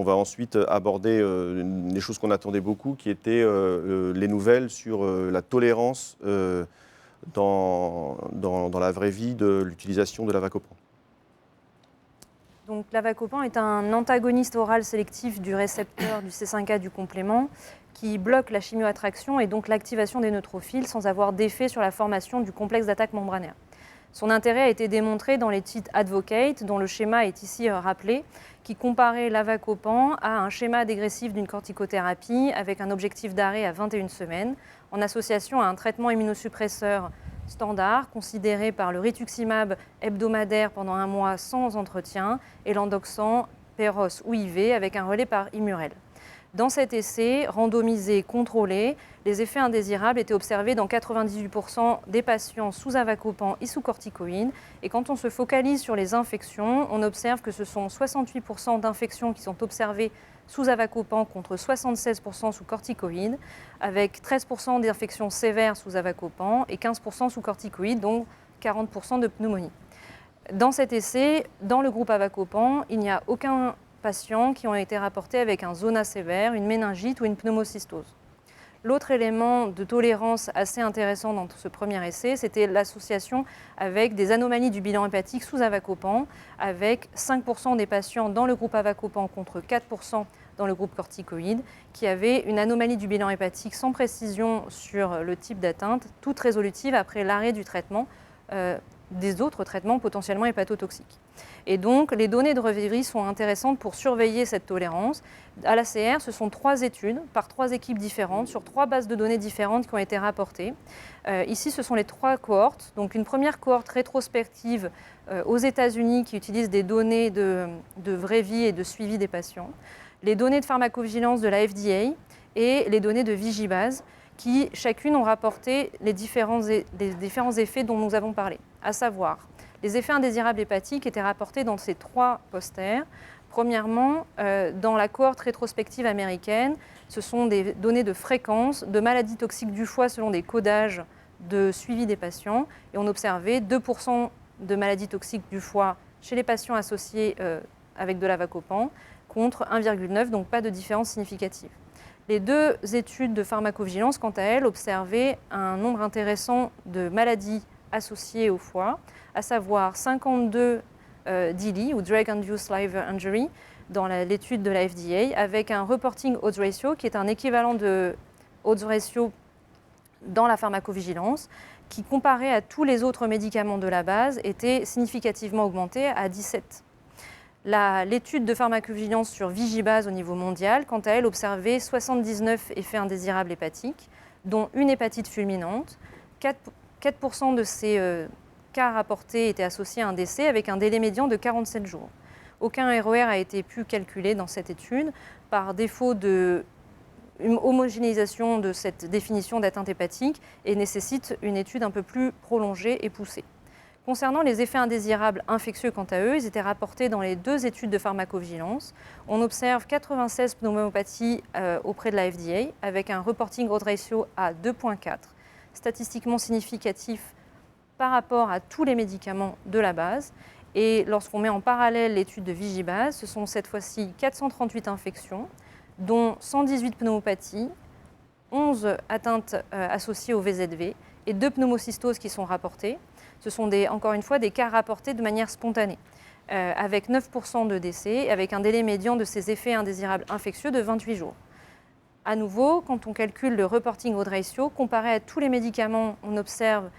va ensuite aborder des choses qu'on attendait beaucoup, qui étaient les nouvelles sur la tolérance dans la vraie vie de l'utilisation de l'avacopan. Donc l'avacopan est un antagoniste oral sélectif du récepteur du C5A du complément qui bloque la chimioattraction et donc l'activation des neutrophiles sans avoir d'effet sur la formation du complexe d'attaque membranaire. Son intérêt a été démontré dans l'étude Advocate, dont le schéma est ici rappelé, qui comparait l'avacopan à un schéma dégressif d'une corticothérapie avec un objectif d'arrêt à 21 semaines, en association à un traitement immunosuppresseur standard, considéré par le rituximab hebdomadaire pendant 1 mois sans entretien, et l'endoxan, Péros ou IV avec un relais par Immurel. Dans cet essai, randomisé, contrôlé, les effets indésirables étaient observés dans 98% des patients sous avacopan et sous corticoïdes. Et quand on se focalise sur les infections, on observe que ce sont 68% d'infections qui sont observées sous avacopan contre 76% sous corticoïdes, avec 13% d'infections sévères sous avacopan et 15% sous corticoïdes, donc 40% de pneumonie. Dans cet essai, dans le groupe avacopan, il n'y a aucun patient qui ont été rapportés avec un zona sévère, une méningite ou une pneumocystose. L'autre élément de tolérance assez intéressant dans ce premier essai, c'était l'association avec des anomalies du bilan hépatique sous avacopan, avec 5% des patients dans le groupe avacopan contre 4% dans le groupe corticoïde, qui avaient une anomalie du bilan hépatique sans précision sur le type d'atteinte, toute résolutive après l'arrêt du traitement des autres traitements potentiellement hépatotoxiques. Et donc, les données de Reviri sont intéressantes pour surveiller cette tolérance. À l'ACR, ce sont 3 études par 3 équipes différentes sur 3 bases de données différentes qui ont été rapportées. Ici, ce sont les 3 cohortes. Donc, une première cohorte rétrospective aux États-Unis qui utilise des données de vraie vie et de suivi des patients, les données de pharmacovigilance de la FDA et les données de Vigibase, qui chacune ont rapporté les différents effets dont nous avons parlé, à savoir les effets indésirables hépatiques étaient rapportés dans ces 3 posters. Premièrement, dans la cohorte rétrospective américaine, ce sont des données de fréquence de maladies toxiques du foie selon des codages de suivi des patients, et on observait 2% de maladies toxiques du foie chez les patients associés avec de l'avacopan, contre 1,9, donc pas de différence significative. Les 2 études de pharmacovigilance, quant à elles, observaient un nombre intéressant de maladies associées au foie, à savoir 52 DILI, ou Drug-Induced Liver Injury, dans l'étude de la FDA, avec un reporting odds ratio, qui est un équivalent de odds ratio dans la pharmacovigilance, qui, comparé à tous les autres médicaments de la base, était significativement augmenté à 17. L'étude de pharmacovigilance sur Vigibase au niveau mondial, quant à elle, observait 79 effets indésirables hépatiques, dont une hépatite fulminante. 4% de ces cas rapportés étaient associés à un décès avec un délai médian de 47 jours. Aucun ROR a été pu calculer dans cette étude par défaut de homogénéisation de cette définition d'atteinte hépatique et nécessite une étude un peu plus prolongée et poussée. Concernant les effets indésirables infectieux, quant à eux, ils étaient rapportés dans les 2 études de pharmacovigilance. On observe 96 pneumopathies auprès de la FDA avec un reporting odds ratio à 2,4, statistiquement significatif par rapport à tous les médicaments de la base. Et lorsqu'on met en parallèle l'étude de Vigibase, ce sont cette fois-ci 438 infections, dont 118 pneumopathies, 11 atteintes associées au VZV et 2 pneumocystoses qui sont rapportées. Ce sont encore une fois des cas rapportés de manière spontanée, avec 9% de décès, avec un délai médian de ces effets indésirables infectieux de 28 jours. À nouveau, quand on calcule le reporting odds ratio, comparé à tous les médicaments, on observe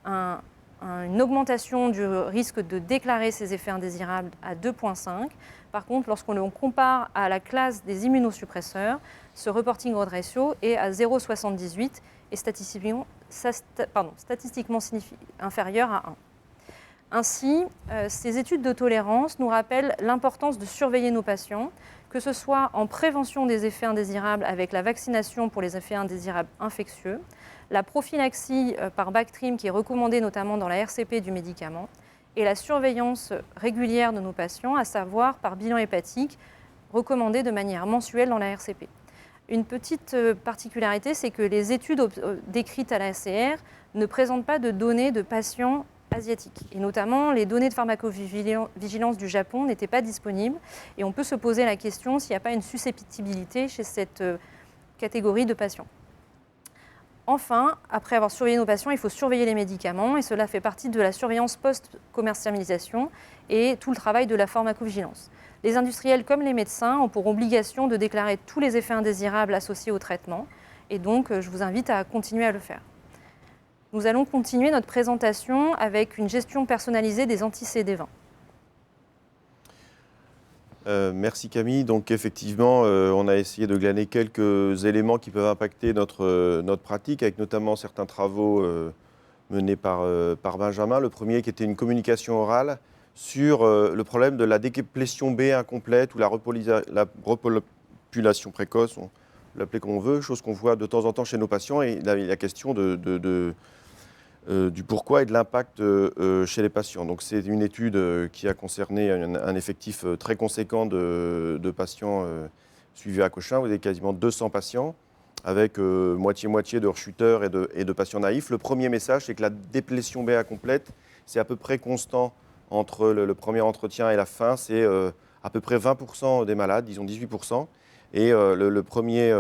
une augmentation du risque de déclarer ces effets indésirables à 2,5. Par contre, lorsqu'on compare à la classe des immunosuppresseurs, ce reporting odds ratio est à 0,78 et statistiquement inférieur à 1. Ainsi, ces études de tolérance nous rappellent l'importance de surveiller nos patients, que ce soit en prévention des effets indésirables avec la vaccination pour les effets indésirables infectieux, la prophylaxie par Bactrim qui est recommandée notamment dans la RCP du médicament, et la surveillance régulière de nos patients, à savoir par bilan hépatique, recommandé de manière mensuelle dans la RCP. Une petite particularité, c'est que les études décrites à la ACR ne présentent pas de données de patients asiatiques. Et notamment, les données de pharmacovigilance du Japon n'étaient pas disponibles. Et on peut se poser la question s'il n'y a pas une susceptibilité chez cette catégorie de patients. Enfin, après avoir surveillé nos patients, il faut surveiller les médicaments et cela fait partie de la surveillance post-commercialisation et tout le travail de la pharmacovigilance. Les industriels comme les médecins ont pour obligation de déclarer tous les effets indésirables associés au traitement et donc je vous invite à continuer à le faire. Nous allons continuer notre présentation avec une gestion personnalisée des anti-CD20. Merci Camille. Donc effectivement, on a essayé de glaner quelques éléments qui peuvent impacter notre pratique, avec notamment certains travaux menés par Benjamin. Le premier qui était une communication orale sur le problème de la déplétion B incomplète ou la repopulation précoce, on peut l'appeler comme on veut, chose qu'on voit de temps en temps chez nos patients, et la question du pourquoi et de l'impact chez les patients. Donc c'est une étude qui a concerné un effectif très conséquent de patients suivis à Cochin. Vous avez quasiment 200 patients avec moitié-moitié de rechuteurs et de patients naïfs. Le premier message, c'est que la déplétion B incomplète, c'est à peu près constant entre le premier entretien et la fin. C'est à peu près 20% des malades, disons 18%. Et le premier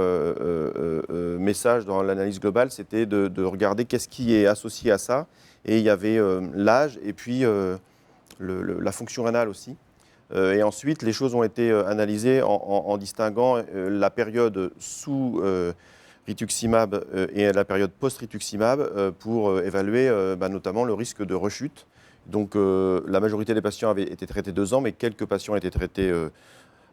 message dans l'analyse globale, c'était de regarder qu'est-ce qui est associé à ça. Et il y avait l'âge et puis la fonction rénale aussi. Et ensuite, les choses ont été analysées en distinguant la période sous rituximab et la période post-rituximab pour évaluer notamment le risque de rechute. Donc la majorité des patients avaient été traités 2 ans, mais quelques patients étaient traités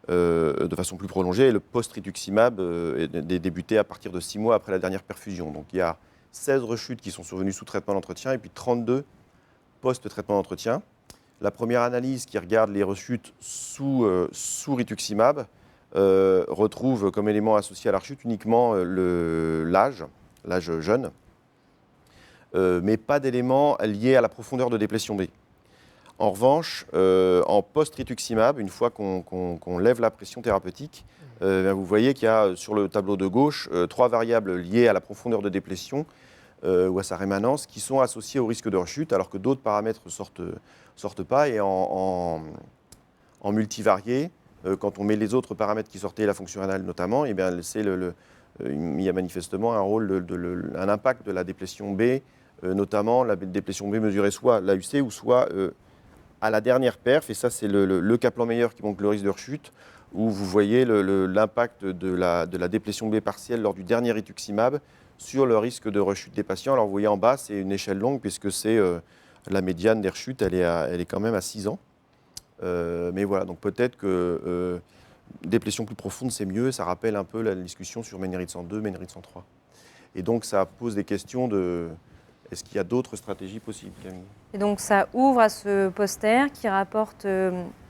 de façon plus prolongée. Et le post-rituximab est débuté à partir de 6 mois après la dernière perfusion. Donc il y a 16 rechutes qui sont survenues sous traitement d'entretien et puis 32 post-traitement d'entretien. La première analyse qui regarde les rechutes sous rituximab retrouve comme élément associé à la rechute uniquement l'âge jeune, mais pas d'éléments liés à la profondeur de déplétion B. En revanche, en post-rituximab, une fois qu'on lève la pression thérapeutique, vous voyez qu'il y a sur le tableau de gauche 3 variables liées à la profondeur de déplétion ou à sa rémanence qui sont associées au risque de rechute, alors que d'autres paramètres sortent pas. Et en multivarié, quand on met les autres paramètres qui sortaient, la fonction rénale notamment, et bien il y a manifestement un impact de la déplétion B, notamment la déplétion B mesurée soit l'AUC ou soit à la dernière perf, et ça c'est le Kaplan-Meier qui montre le risque de rechute, où vous voyez l'impact de la déplétion B partielle lors du dernier rituximab sur le risque de rechute des patients. Alors vous voyez en bas, c'est une échelle longue puisque c'est la médiane des rechutes, elle est quand même à 6 ans. Mais voilà, donc peut-être que déplétion plus profonde c'est mieux, ça rappelle un peu la discussion sur Ménérite 102, Ménérite 103. Et donc ça pose des questions de... Est-ce qu'il y a d'autres stratégies possibles, Camille ? Et donc ça ouvre à ce poster qui rapporte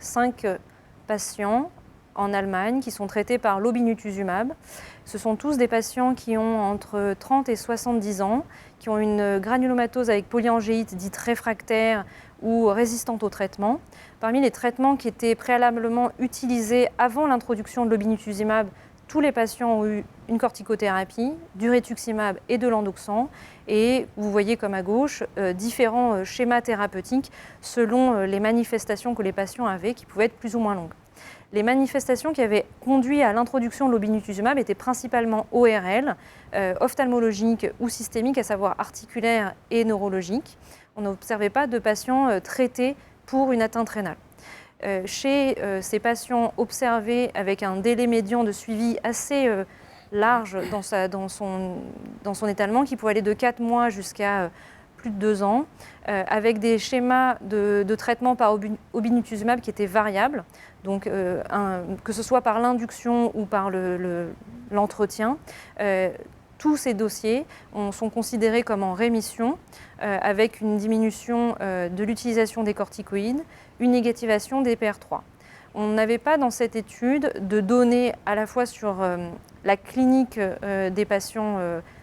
5 patients en Allemagne qui sont traités par l'obinutuzumab. Ce sont tous des patients qui ont entre 30 et 70 ans, qui ont une granulomatose avec polyangéite dite réfractaire ou résistante au traitement. Parmi les traitements qui étaient préalablement utilisés avant l'introduction de l'obinutuzumab, tous les patients ont eu une corticothérapie, du rituximab et de l'endoxan. Et vous voyez comme à gauche différents schémas thérapeutiques selon les manifestations que les patients avaient qui pouvaient être plus ou moins longues. Les manifestations qui avaient conduit à l'introduction de l'obinutuzumab étaient principalement ORL, ophtalmologiques ou systémiques, à savoir articulaires et neurologiques. On n'observait pas de patients traités pour une atteinte rénale. Chez ces patients observés avec un délai médian de suivi assez large dans son étalement, qui pouvait aller de 4 mois jusqu'à plus de 2 ans, avec des schémas de traitement par obinutuzumab qui étaient variables, donc que ce soit par l'induction ou par l'entretien. Tous ces dossiers sont considérés comme en rémission, avec une diminution de l'utilisation des corticoïdes, une négativation des PR3. On n'avait pas dans cette étude de données à la fois sur la clinique des patients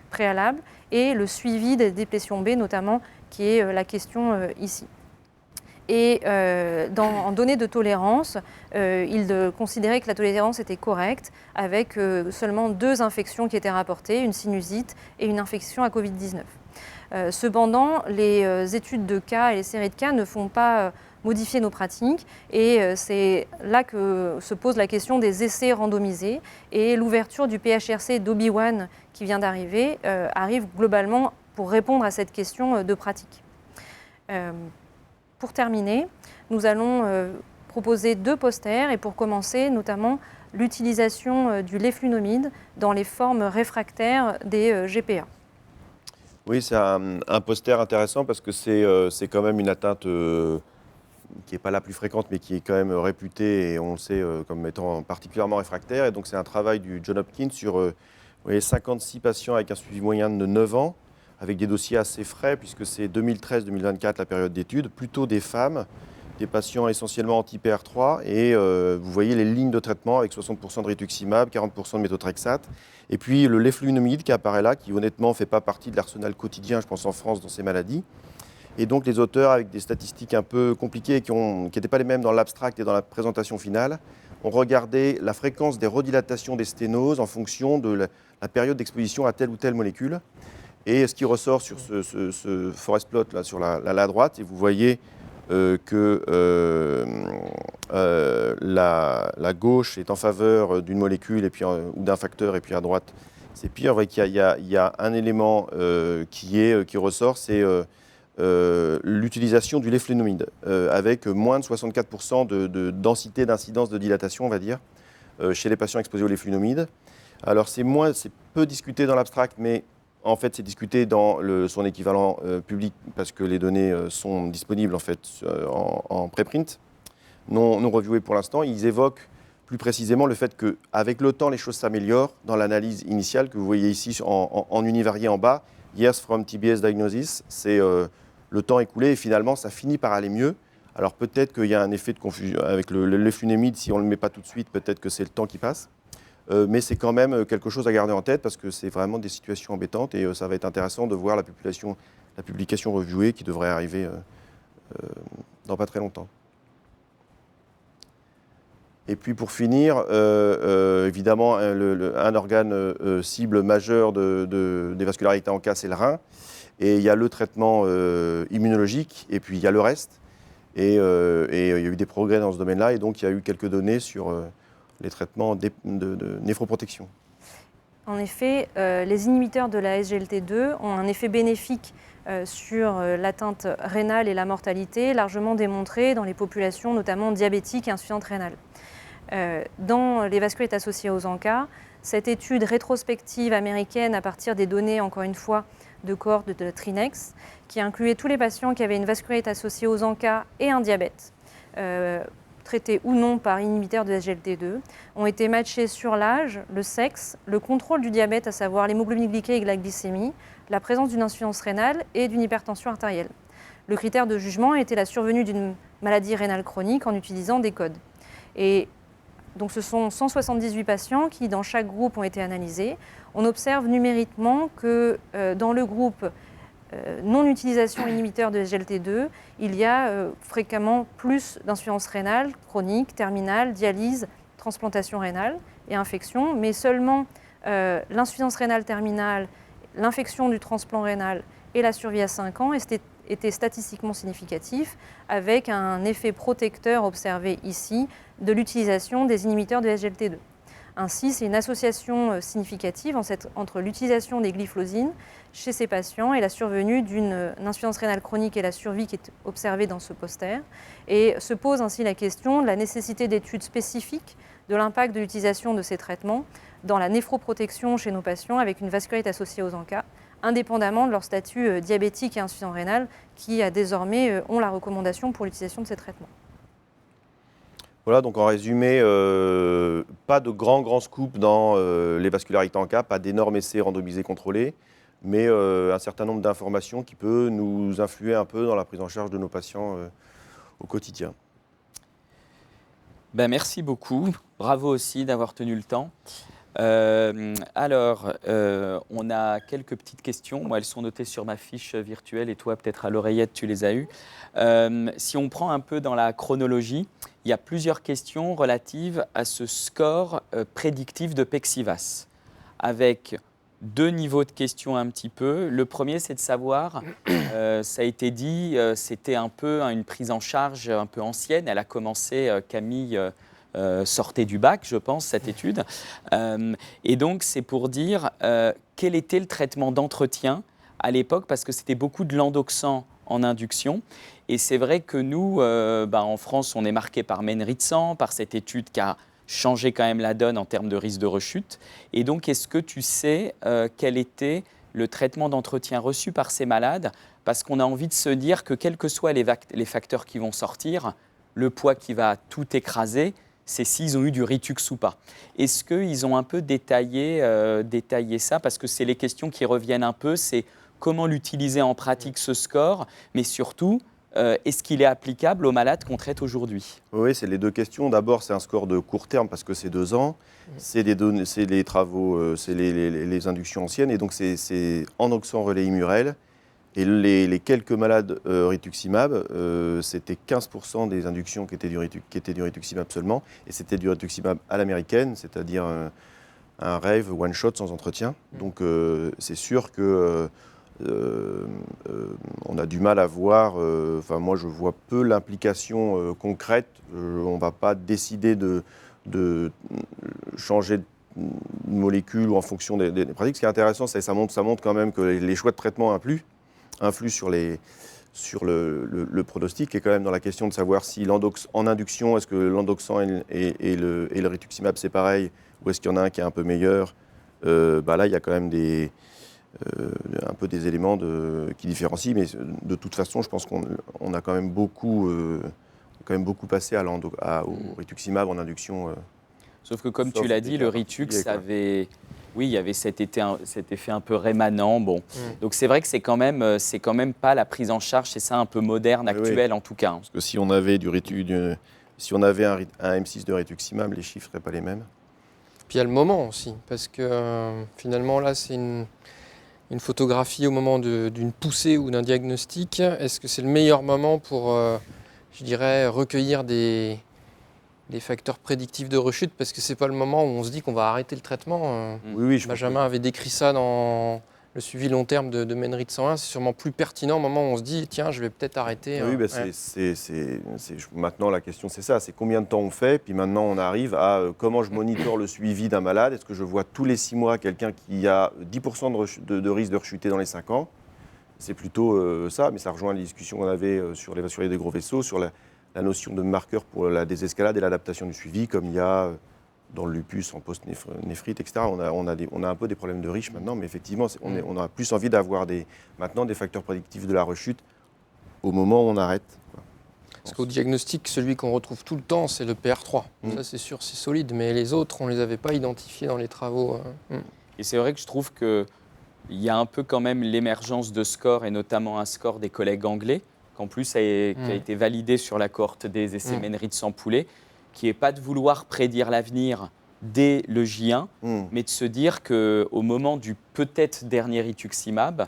préalables et le suivi des déplétions B, notamment, qui est la question ici. Et en données de tolérance, il considérait que la tolérance était correcte, avec seulement 2 infections qui étaient rapportées, une sinusite et une infection à Covid-19. Cependant, les études de cas et les séries de cas ne font pas modifier nos pratiques. Et c'est là que se pose la question des essais randomisés. Et l'ouverture du PHRC d'Obi-Wan qui vient d'arriver arrive globalement pour répondre à cette question de pratique. Pour terminer, nous allons proposer 2 posters et pour commencer, notamment l'utilisation du léflunomide dans les formes réfractaires des GPA. Oui, c'est un poster intéressant parce que c'est quand même une atteinte qui n'est pas la plus fréquente, mais qui est quand même réputée, et on le sait, comme étant particulièrement réfractaire. Et donc, c'est un travail du John Hopkins sur 56 patients avec un suivi moyen de 9 ans, avec des dossiers assez frais, puisque c'est 2013-2024 la période d'étude, plutôt des femmes, des patients essentiellement anti-PR3, et vous voyez les lignes de traitement avec 60% de rituximab, 40% de méthotrexate, et puis le léflunomide qui apparaît là, qui honnêtement ne fait pas partie de l'arsenal quotidien, je pense en France, dans ces maladies. Et donc les auteurs, avec des statistiques un peu compliquées, qui n'étaient pas les mêmes dans l'abstract et dans la présentation finale, ont regardé la fréquence des redilatations des sténoses en fonction de la période d'exposition à telle ou telle molécule. Et ce qui ressort sur ce forest plot là, sur la droite, et vous voyez que la gauche est en faveur d'une molécule et puis, ou d'un facteur, et puis à droite, c'est pire. Vous voyez qu'il y a un élément qui ressort, c'est l'utilisation du léflunomide, avec moins de 64% de densité d'incidence de dilatation, on va dire, chez les patients exposés au léflunomide. Alors c'est peu discuté dans l'abstract, mais en fait c'est discuté dans son équivalent public, parce que les données sont disponibles en fait en préprint, non reviewées pour l'instant. Ils évoquent plus précisément le fait qu'avec le temps, les choses s'améliorent dans l'analyse initiale que vous voyez ici en univarié en bas. Years from TBS diagnosis, c'est le temps écoulé et finalement ça finit par aller mieux. Alors peut-être qu'il y a un effet de confusion avec le léflunomide, si on ne le met pas tout de suite, peut-être que c'est le temps qui passe. Mais c'est quand même quelque chose à garder en tête parce que c'est vraiment des situations embêtantes et ça va être intéressant de voir la publication reviewée qui devrait arriver dans pas très longtemps. Et puis pour finir, évidemment, un organe cible majeur des vascularités en cas, c'est le rein. Et il y a le traitement immunologique et puis il y a le reste. Et il y a eu des progrès dans ce domaine-là et donc il y a eu quelques données sur les traitements de néphroprotection. En effet, les inhibiteurs de la SGLT2 ont un effet bénéfique sur l'atteinte rénale et la mortalité, largement démontré dans les populations notamment diabétiques et insuffisantes rénales. Dans les vasculites associées aux ANCA, cette étude rétrospective américaine à partir des données, encore une fois, de cohorte de Trinex, qui incluait tous les patients qui avaient une vasculite associée aux ANCA et un diabète, traités ou non par inhibiteurs de SGLT2, ont été matchés sur l'âge, le sexe, le contrôle du diabète, à savoir l'hémoglobine glyquée et la glycémie, la présence d'une insuffisance rénale et d'une hypertension artérielle. Le critère de jugement était la survenue d'une maladie rénale chronique en utilisant des codes. Et donc ce sont 178 patients qui, dans chaque groupe, ont été analysés. On observe numériquement que dans le groupe non-utilisation inhibiteur de SGLT2, il y a fréquemment plus d'insuffisance rénale chronique, terminale, dialyse, transplantation rénale et infection, mais seulement l'insuffisance rénale terminale, l'infection du transplant rénal et la survie à 5 ans étaient statistiquement significatifs, avec un effet protecteur observé ici de l'utilisation des inhibiteurs de SGLT2. Ainsi, c'est une association significative entre l'utilisation des glyphosines chez ces patients et la survenue d'une insuffisance rénale chronique et la survie qui est observée dans ce poster. Et se pose ainsi la question de la nécessité d'études spécifiques de l'impact de l'utilisation de ces traitements dans la néphroprotection chez nos patients avec une vasculite associée aux ANCA, indépendamment de leur statut diabétique et insuffisant rénal, qui désormais ont la recommandation pour l'utilisation de ces traitements. Voilà, donc en résumé, pas de grands scoops dans les vascularités en cas, pas d'énormes essais randomisés contrôlés, mais un certain nombre d'informations qui peut nous influer un peu dans la prise en charge de nos patients au quotidien. Ben, merci beaucoup. Bravo aussi d'avoir tenu le temps. On a quelques petites questions. Moi, elles sont notées sur ma fiche virtuelle et toi, peut-être à l'oreillette, tu les as eues. Si on prend un peu dans la chronologie, il y a plusieurs questions relatives à ce score prédictif de Pexivas, avec 2 niveaux de questions un petit peu. Le premier, c'est de savoir, ça a été dit, c'était un peu une prise en charge un peu ancienne. Elle a commencé, Camille sortait du bac, je pense, cette étude. Et donc, c'est pour dire quel était le traitement d'entretien à l'époque, parce que c'était beaucoup de l'endoxan en induction. Et c'est vrai que nous, en France, on est marqué par Menritzan, par cette étude qui a changé quand même la donne en termes de risque de rechute. Et donc, est-ce que tu sais quel était le traitement d'entretien reçu par ces malades? Parce qu'on a envie de se dire que quels que soient les facteurs qui vont sortir, le poids qui va tout écraser, c'est s'ils ont eu du Ritux ou pas. Est-ce qu'ils ont un peu détaillé ça? Parce que c'est les questions qui reviennent un peu, c'est comment l'utiliser en pratique ce score, mais surtout, est-ce qu'il est applicable aux malades qu'on traite aujourd'hui? Oui, c'est les 2 questions. D'abord, c'est un score de court terme parce que c'est 2 ans. C'est les travaux, c'est les inductions anciennes. Et donc, c'est endoxan relais Imurel. Et les quelques malades rituximab, c'était 15% des inductions qui étaient du rituximab seulement. Et c'était du rituximab à l'américaine, c'est-à-dire un rave one shot sans entretien. Donc, c'est sûr que on a du mal à voir, moi je vois peu l'implication concrète. On ne va pas décider de changer de molécule ou en fonction des pratiques. Ce qui est intéressant, c'est que ça montre quand même que les choix de traitement influent sur le pronostic, et quand même dans la question de savoir si en induction, est-ce que l'endoxan et le rituximab c'est pareil, ou est-ce qu'il y en a un qui est un peu meilleur. Là il y a quand même un peu des éléments qui différencient, mais de toute façon, je pense qu'on a quand même beaucoup passé au rituximab en induction. Sauf que comme tu l'as dit, le Ritux avait... Oui, il y avait cet effet un peu rémanent. Bon. Donc c'est vrai que c'est quand même pas la prise en charge, c'est ça un peu moderne, actuelle en tout cas. Parce que si on avait si on avait un M6 de rituximab, les chiffres ne seraient pas les mêmes. Puis il y a le moment aussi, parce que finalement là, c'est une photographie au moment d'une poussée ou d'un diagnostic. Est-ce que c'est le meilleur moment pour, je dirais, recueillir des facteurs prédictifs de rechute? Parce que ce n'est pas le moment où on se dit qu'on va arrêter le traitement. Oui, Benjamin avait décrit ça dans le suivi long terme de Menritzan 1. C'est sûrement plus pertinent au moment où on se dit, tiens, je vais peut-être arrêter. Oui, maintenant la question c'est ça, c'est combien de temps on fait, puis maintenant on arrive à comment je monitore le suivi d'un malade. Est-ce que je vois tous les 6 mois quelqu'un qui a 10% de risque de rechuter dans les 5 ans? C'est plutôt ça, mais ça rejoint les discussions qu'on avait sur les vasculaires des gros vaisseaux, sur la notion de marqueur pour la désescalade et l'adaptation du suivi, comme il y a dans le lupus en post-néphrite, etc. On a un peu des problèmes de riches maintenant, mais effectivement, on a plus envie d'avoir maintenant des facteurs prédictifs de la rechute au moment où on arrête. Parce qu'au diagnostic, celui qu'on retrouve tout le temps, c'est le PR3. Ça, c'est sûr, c'est solide, mais les autres, on ne les avait pas identifiés dans les travaux. Et c'est vrai que je trouve qu'il y a un peu quand même l'émergence de scores, et notamment un score des collègues anglais, qu'en plus qui a été validé sur la cohorte des essais Menritzan poulet, qui n'est pas de vouloir prédire l'avenir dès le J1, mais de se dire qu'au moment du peut-être dernier rituximab,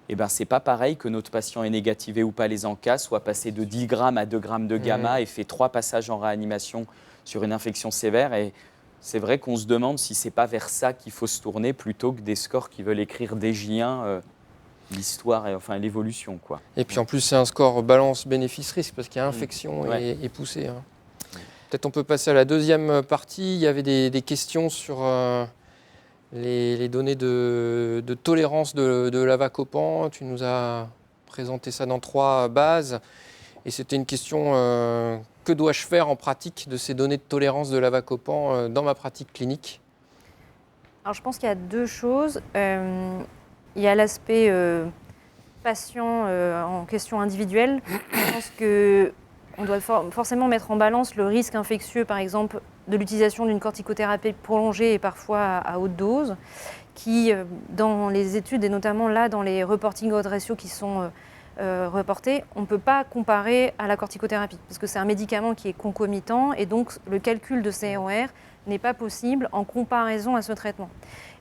ce n'est pas pareil que notre patient est négativé ou pas les ANCA, soit passé de 10 grammes à 2 grammes de gamma et fait 3 passages en réanimation sur une infection sévère. Et c'est vrai qu'on se demande si ce n'est pas vers ça qu'il faut se tourner plutôt que des scores qui veulent écrire dès J1 l'histoire et enfin l'évolution, quoi. Et puis en plus, c'est un score balance bénéfice-risque parce qu'il y a infection et poussée. Peut-être on peut passer à la deuxième partie. Il y avait des questions sur les données de tolérance de l'avacopan. Tu nous as présenté ça dans 3 bases. Et c'était une question, que dois-je faire en pratique de ces données de tolérance de l'avacopan dans ma pratique clinique? Alors je pense qu'il y a 2 choses. Il y a l'aspect patient en question individuelle. Je pense qu'on doit forcément mettre en balance le risque infectieux, par exemple, de l'utilisation d'une corticothérapie prolongée et parfois à haute dose, qui, dans les études et notamment là, dans les reporting odds ratio qui sont reportés, on ne peut pas comparer à la corticothérapie, parce que c'est un médicament qui est concomitant et donc le calcul de CROR n'est pas possible en comparaison à ce traitement.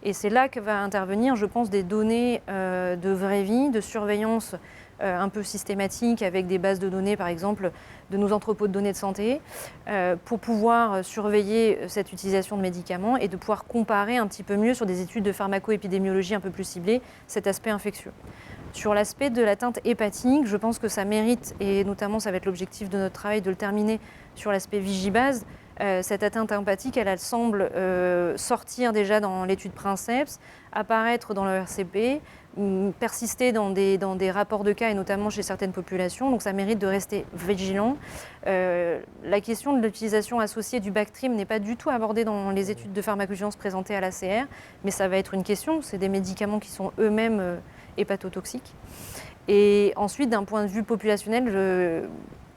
Et c'est là que va intervenir, je pense, des données de vraie vie, de surveillance un peu systématique avec des bases de données, par exemple, de nos entrepôts de données de santé, pour pouvoir surveiller cette utilisation de médicaments et de pouvoir comparer un petit peu mieux sur des études de pharmacoépidémiologie un peu plus ciblées cet aspect infectieux. Sur l'aspect de l'atteinte hépatique, je pense que ça mérite, et notamment ça va être l'objectif de notre travail, de le terminer sur l'aspect Vigibase. Cette atteinte hépatique, elle semble sortir déjà dans l'étude Princeps, apparaître dans le RCP, persister dans des rapports de cas et notamment chez certaines populations. Donc ça mérite de rester vigilant. La question de l'utilisation associée du Bactrim n'est pas du tout abordée dans les études de pharmacovigilance présentées à l'ACR, mais ça va être une question. C'est des médicaments qui sont eux-mêmes hépatotoxiques. Et ensuite, d'un point de vue populationnel,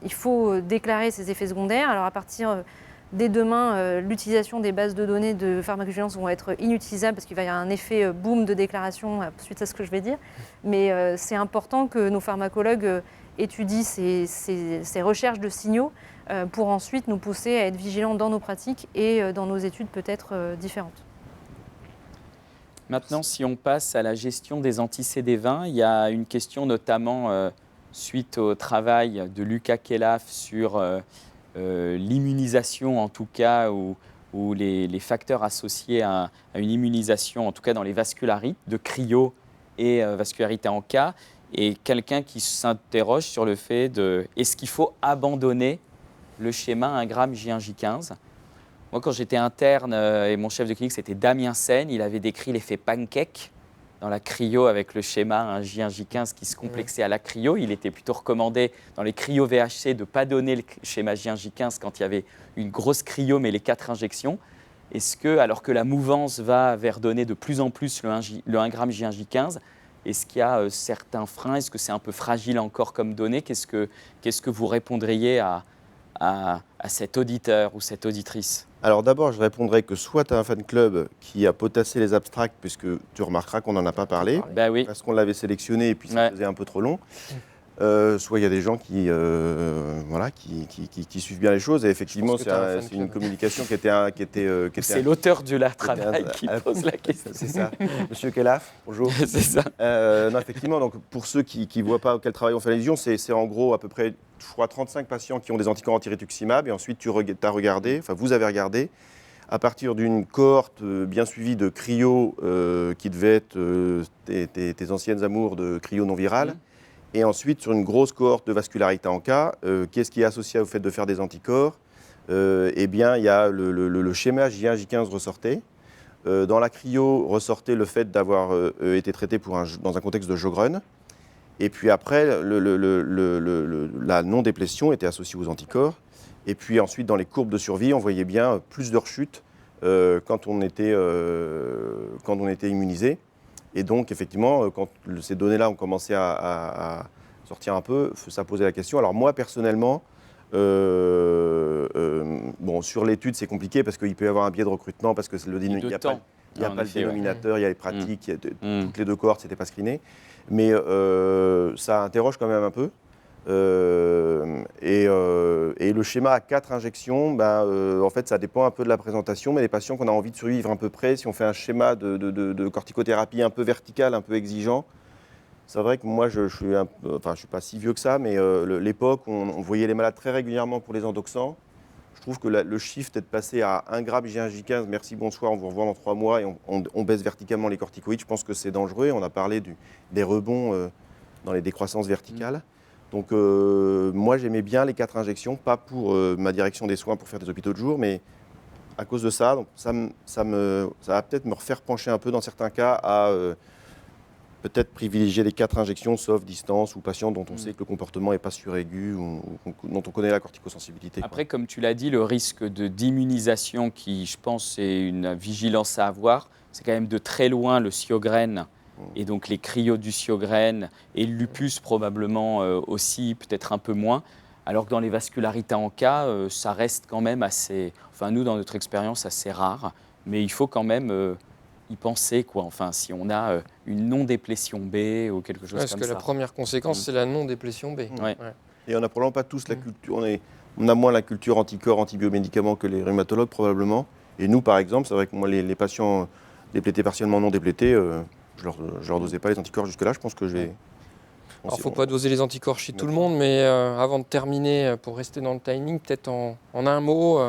il faut déclarer ces effets secondaires. Alors à partir dès demain, l'utilisation des bases de données de pharmacovigilance vont être inutilisables parce qu'il va y avoir un effet boom de déclaration suite à ce que je vais dire. Mais c'est important que nos pharmacologues étudient ces recherches de signaux pour ensuite nous pousser à être vigilants dans nos pratiques et dans nos études peut-être différentes. Maintenant, si on passe à la gestion des anti-CD20, il y a une question notamment suite au travail de Lucas Khelaf sur l'immunisation, en tout cas, ou les facteurs associés à une immunisation, en tout cas dans les vascularites, de cryo et vascularité en cas, et quelqu'un qui s'interroge sur le fait de est-ce qu'il faut abandonner le schéma 1 g J1J15 ? Moi, quand j'étais interne et mon chef de clinique, c'était Damien Sen, il avait décrit l'effet pancake dans la cryo avec le schéma un J1J15 qui se complexait à la cryo. Il était plutôt recommandé dans les cryo VHC de ne pas donner le schéma J1J15 quand il y avait une grosse cryo, mais les 4 injections. Est-ce que, alors que la mouvance va vers donner de plus en plus le 1 g J1J15, est-ce qu'il y a certains freins? Est-ce que c'est un peu fragile encore comme donnée? Qu'est-ce que vous répondriez à cet auditeur ou cette auditrice? Alors d'abord, je répondrai que soit tu as un fan club qui a potassé les abstracts, puisque tu remarqueras qu'on n'en a pas parlé, Oui. parce qu'on l'avait sélectionné et puis ça faisait un peu trop long. Soit il y a des gens qui suivent bien les choses. Et effectivement, c'est une communication qui était c'est l'auteur du travail qui pose la question. C'est ça. Monsieur Khelaf, bonjour. C'est ça. Non, effectivement, donc pour ceux qui ne voient pas quel travail on fait l'adhésion, c'est en gros à peu près, je crois, 35 patients qui ont des anticorps anti-rituximab. Et ensuite, vous avez regardé, à partir d'une cohorte bien suivie de cryo qui devait être tes anciennes amours de cryo non virale. Et ensuite, sur une grosse cohorte de vascularité en cas, qu'est-ce qui est associé au fait de faire des anticorps? Eh bien, il y a le schéma J1, J15 ressortait. Dans la cryo, ressortait le fait d'avoir été traité dans un contexte de Sjögren. Et puis après, la non-déplétion était associée aux anticorps. Et puis ensuite, dans les courbes de survie, on voyait bien plus de rechutes quand on était immunisé. Et donc, effectivement, quand ces données-là ont commencé à sortir un peu, ça posait la question. Alors moi, personnellement, sur l'étude, c'est compliqué parce qu'il peut y avoir un biais de recrutement, parce que il n'y a pas le dénominateur, il y a les pratiques, toutes les deux cohortes, ce n'était pas screené. Mais ça interroge quand même un peu. Et le schéma à 4 injections, en fait, ça dépend un peu de la présentation, mais les patients qu'on a envie de survivre un peu près, si on fait un schéma de corticothérapie un peu vertical, un peu exigeant, c'est vrai que moi, je suis pas si vieux que ça, mais l'époque, on voyait les malades très régulièrement pour les endoxants. Je trouve que le shift est de passer à 1 g J1J15, merci, bonsoir, on vous revoit dans 3 mois, et on baisse verticalement les corticoïdes. Je pense que c'est dangereux. On a parlé des rebonds dans les décroissances verticales. Donc moi, j'aimais bien les 4 injections, pas pour ma direction des soins pour faire des hôpitaux de jour, mais à cause de ça. Donc ça va peut-être me refaire pencher un peu dans certains cas à peut-être privilégier les 4 injections, sauf distance ou patients dont on sait que le comportement n'est pas suraigu ou dont on connaît la corticosensibilité. Après, comme tu l'as dit, le risque d'immunisation qui, je pense, est une vigilance à avoir, c'est quand même de très loin le Sjögren. Et donc les cryos du Sjögren et le lupus probablement aussi, peut-être un peu moins. Alors que dans les vascularités en cas, ça reste quand même assez, enfin nous dans notre expérience, assez rare. Mais il faut quand même y penser, quoi. Enfin, si on a une non-déplétion B ou quelque chose comme ça. Parce que la première conséquence, c'est la non-déplétion B. Ouais. Et on n'a probablement pas tous la culture, on a moins la culture anticorps, antibiomédicaments que les rhumatologues probablement. Et nous, par exemple, c'est vrai que moi, les patients déplétés partiellement non déplétés, je leur dosais pas les anticorps jusque-là. Je pense que je vais Alors, il ne faut pas doser les anticorps chez tout le monde, mais avant de terminer, pour rester dans le timing, peut-être en un mot,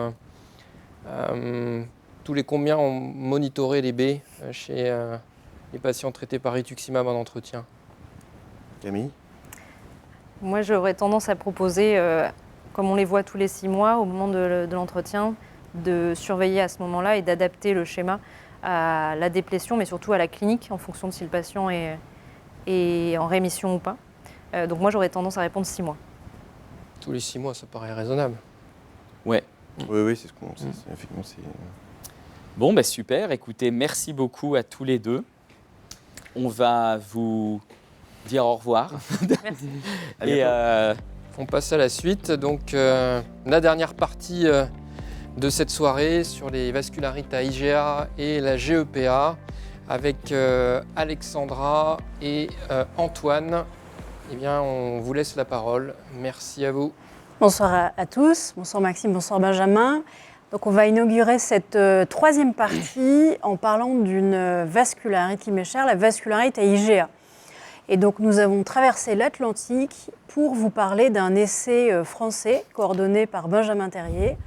tous les combien ont monitoré les B chez les patients traités par rituximab en entretien? Camille? Moi, j'aurais tendance à proposer, comme on les voit tous les 6 mois, au moment de l'entretien, de surveiller à ce moment-là et d'adapter le schéma à la déplétion, mais surtout à la clinique, en fonction de si le patient est en rémission ou pas. Donc moi, j'aurais tendance à répondre 6 mois. Tous les 6 mois, ça paraît raisonnable. Ouais. Oui, c'est ce qu'on... Effectivement, c'est... Bon, ben super. Écoutez, merci beaucoup à tous les deux. On va vous dire au revoir. Merci. Et On passe à la suite. Donc, la dernière partie de cette soirée sur les vascularites à IgA et la GEPA avec Alexandra et Antoine. Eh bien, on vous laisse la parole. Merci à vous. Bonsoir à tous, bonsoir Maxime, bonsoir Benjamin. Donc on va inaugurer cette troisième partie en parlant d'une vascularite qui m'est chère, la vascularite à IgA. Et donc nous avons traversé l'Atlantique pour vous parler d'un essai français coordonné par Benjamin Terrier,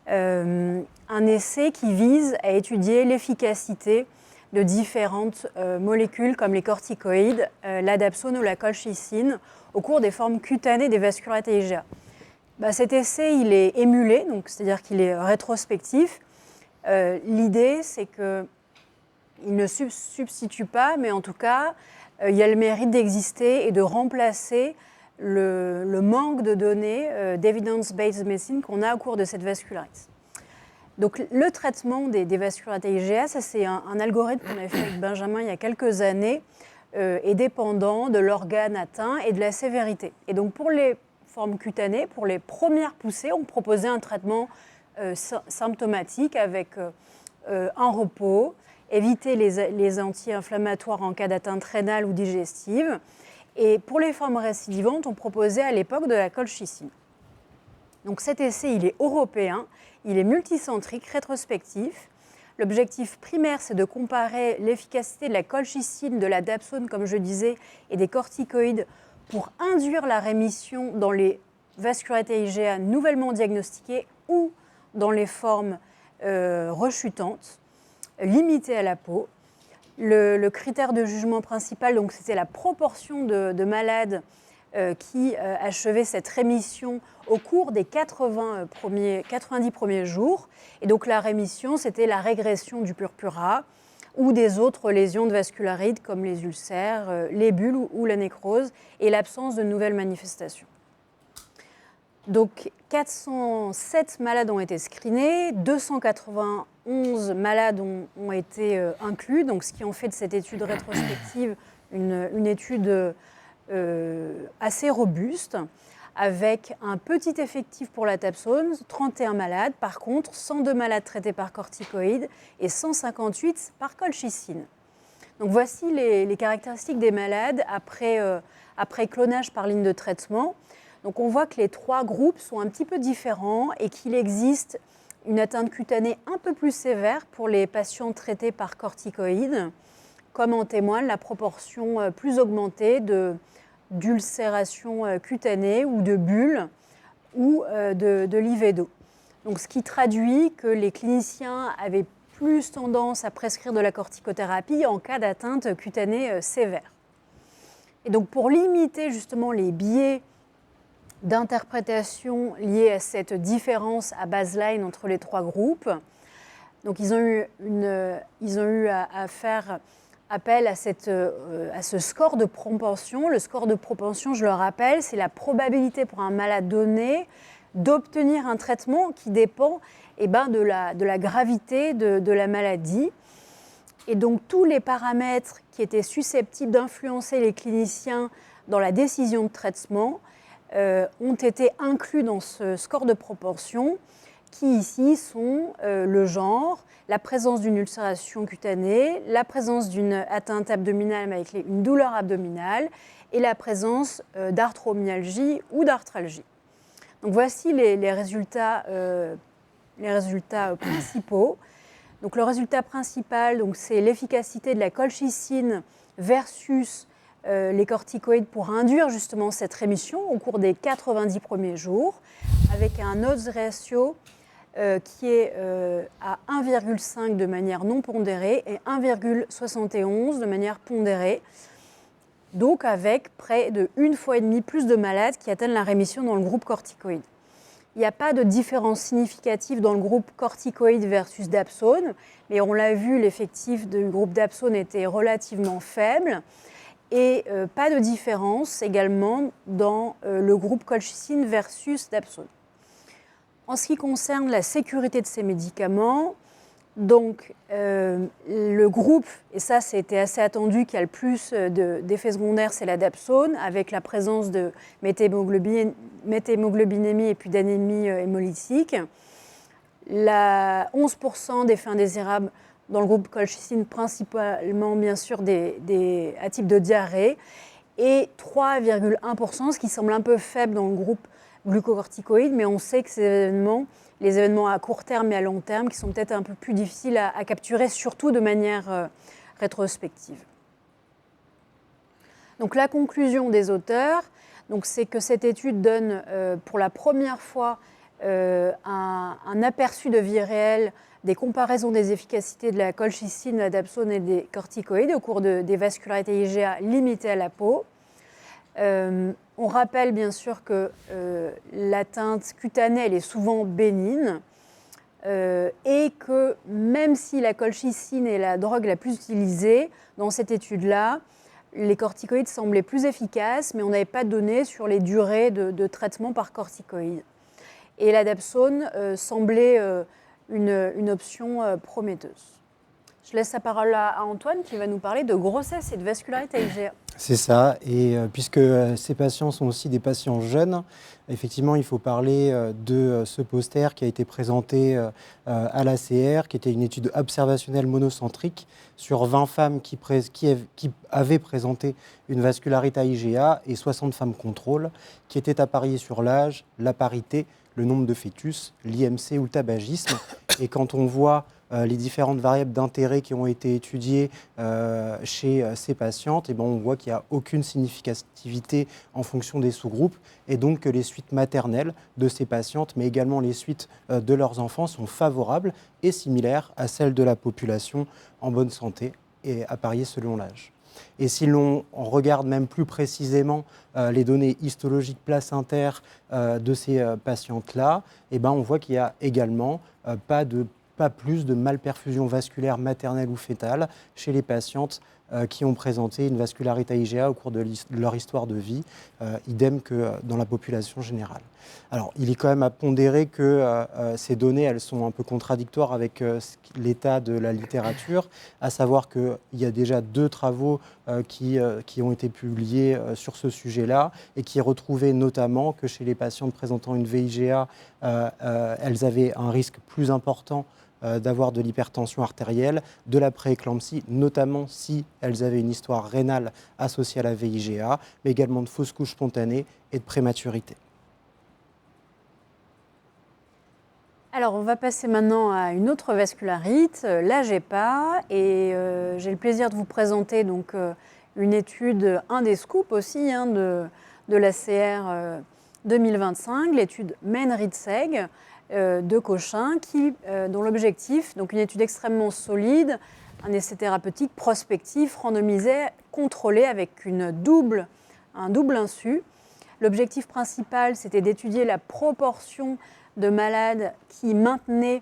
un essai qui vise à étudier l'efficacité de différentes molécules comme les corticoïdes, l'adapsone ou la colchicine au cours des formes cutanées des vascularites à IgA. Cet essai, il est émulé, donc c'est-à-dire qu'il est rétrospectif. L'idée, c'est qu'il ne substitue pas, mais en tout cas, il y a le mérite d'exister et de remplacer le manque de données d'evidence-based medicine qu'on a au cours de cette vascularite. Donc, le traitement des vascularites à IgA, ça c'est un algorithme qu'on avait fait avec Benjamin il y a quelques années, est dépendant de l'organe atteint et de la sévérité. Et donc, pour les formes cutanées, pour les premières poussées, on proposait un traitement symptomatique avec un repos, éviter les anti-inflammatoires en cas d'atteinte rénale ou digestive. Et pour les formes récidivantes, on proposait à l'époque de la colchicine. Donc cet essai, il est européen, il est multicentrique, rétrospectif. L'objectif primaire, c'est de comparer l'efficacité de la colchicine, de la dapsone, comme je disais, et des corticoïdes pour induire la rémission dans les vascularites à IgA nouvellement diagnostiquées ou dans les formes rechutantes, limitées à la peau. Le critère de jugement principal, donc, c'était la proportion de malades qui achevaient cette rémission au cours des 90 premiers jours. Et donc la rémission, c'était la régression du purpura ou des autres lésions de vascularite comme les ulcères, les bulles ou la nécrose, et l'absence de nouvelles manifestations. Donc 407 malades ont été screenés, 291 malades ont été inclus, donc ce qui en fait de cette étude rétrospective une étude assez robuste, avec un petit effectif pour la dapsone, 31 malades, par contre 102 malades traités par corticoïdes et 158 par colchicine. Donc voici les caractéristiques des malades après clonage par ligne de traitement. Donc on voit que les trois groupes sont un petit peu différents et qu'il existe une atteinte cutanée un peu plus sévère pour les patients traités par corticoïdes, comme en témoigne la proportion plus augmentée d'ulcération cutanée ou de bulles ou de livédo. Donc, ce qui traduit que les cliniciens avaient plus tendance à prescrire de la corticothérapie en cas d'atteinte cutanée sévère. Et donc, pour limiter justement les biais d'interprétation liés à cette différence à baseline entre les trois groupes, donc ils ont eu à faire appel à ce score de propension. Le score de propension, je le rappelle, c'est la probabilité pour un malade donné d'obtenir un traitement qui dépend de la gravité de la maladie. Et donc tous les paramètres qui étaient susceptibles d'influencer les cliniciens dans la décision de traitement ont été inclus dans ce score de propension, qui ici sont le genre, la présence d'une ulcération cutanée, la présence d'une atteinte abdominale avec une douleur abdominale et la présence d'arthromyalgie ou d'arthralgie. Donc voici les résultats principaux. Donc le résultat principal, c'est l'efficacité de la colchicine versus les corticoïdes pour induire justement cette rémission au cours des 90 premiers jours, avec un odds ratio qui est à 1,5 de manière non pondérée et 1,71 de manière pondérée, donc avec près de 1,5 fois plus de malades qui atteignent la rémission dans le groupe corticoïde. Il n'y a pas de différence significative dans le groupe corticoïde versus dapsone, mais on l'a vu, l'effectif du groupe dapsone était relativement faible. Et pas de différence également dans le groupe colchicine versus dapsone. En ce qui concerne la sécurité de ces médicaments, donc le groupe, et ça c'était assez attendu, qui a le plus d'effets secondaires, c'est la dapsone, avec la présence de méthémoglobinémie et puis d'anémie hémolytique. 11% d'effets indésirables dans le groupe colchicine, principalement bien sûr à type de diarrhée, et 3,1%, ce qui semble un peu faible dans le groupe glucocorticoïde, mais on sait que les événements à court terme et à long terme, qui sont peut-être un peu plus difficiles à capturer, surtout de manière rétrospective. Donc la conclusion des auteurs, c'est que cette étude donne pour la première fois un aperçu de vie réelle des comparaisons des efficacités de la colchicine, de la dapsone et des corticoïdes au cours des vascularités IgA limitées à la peau. On rappelle bien sûr que l'atteinte cutanée elle est souvent bénigne et que même si la colchicine est la drogue la plus utilisée, dans cette étude-là, les corticoïdes semblaient plus efficaces, mais on n'avait pas de données sur les durées de traitement par corticoïdes. Et la dapsone semblait une option prometteuse. Je laisse la parole à Antoine qui va nous parler de grossesse et de vascularité IgA. C'est ça, et puisque ces patients sont aussi des patients jeunes, effectivement il faut parler de ce poster qui a été présenté à l'ACR, qui était une étude observationnelle monocentrique sur 20 femmes qui avaient présenté une vascularité IgA et 60 femmes contrôle, qui étaient appariées sur l'âge, la parité, le nombre de fœtus, l'IMC ou le tabagisme. Et quand on voit les différentes variables d'intérêt qui ont été étudiées chez ces patientes, et on voit qu'il n'y a aucune significativité en fonction des sous-groupes, et donc que les suites maternelles de ces patientes, mais également les suites de leurs enfants, sont favorables et similaires à celles de la population en bonne santé et appariées selon l'âge. Et si l'on regarde même plus précisément les données histologiques placentaires de ces patientes-là, on voit qu'il n'y a également pas plus de malperfusion vasculaire maternelle ou fœtale chez les patientes qui ont présenté une vascularité IgA au cours de leur histoire de vie, idem que dans la population générale. Alors, il est quand même à pondérer que ces données, elles sont un peu contradictoires avec l'état de la littérature, à savoir qu'il y a déjà 2 travaux qui ont été publiés sur ce sujet-là et qui retrouvaient notamment que chez les patientes présentant une VIGA, elles avaient un risque plus important d'avoir de l'hypertension artérielle, de la prééclampsie, notamment si elles avaient une histoire rénale associée à la VIGA, mais également de fausses couches spontanées et de prématurité. Alors, on va passer maintenant à une autre vascularite, la GEPA, et j'ai le plaisir de vous présenter donc une étude, un des scoops aussi de l'ACR 2025, l'étude MEN-RIDSEG de Cochin, dont l'objectif, donc une étude extrêmement solide, un essai thérapeutique prospectif, randomisé, contrôlé avec un double insu. L'objectif principal, c'était d'étudier la proportion de malades qui maintenaient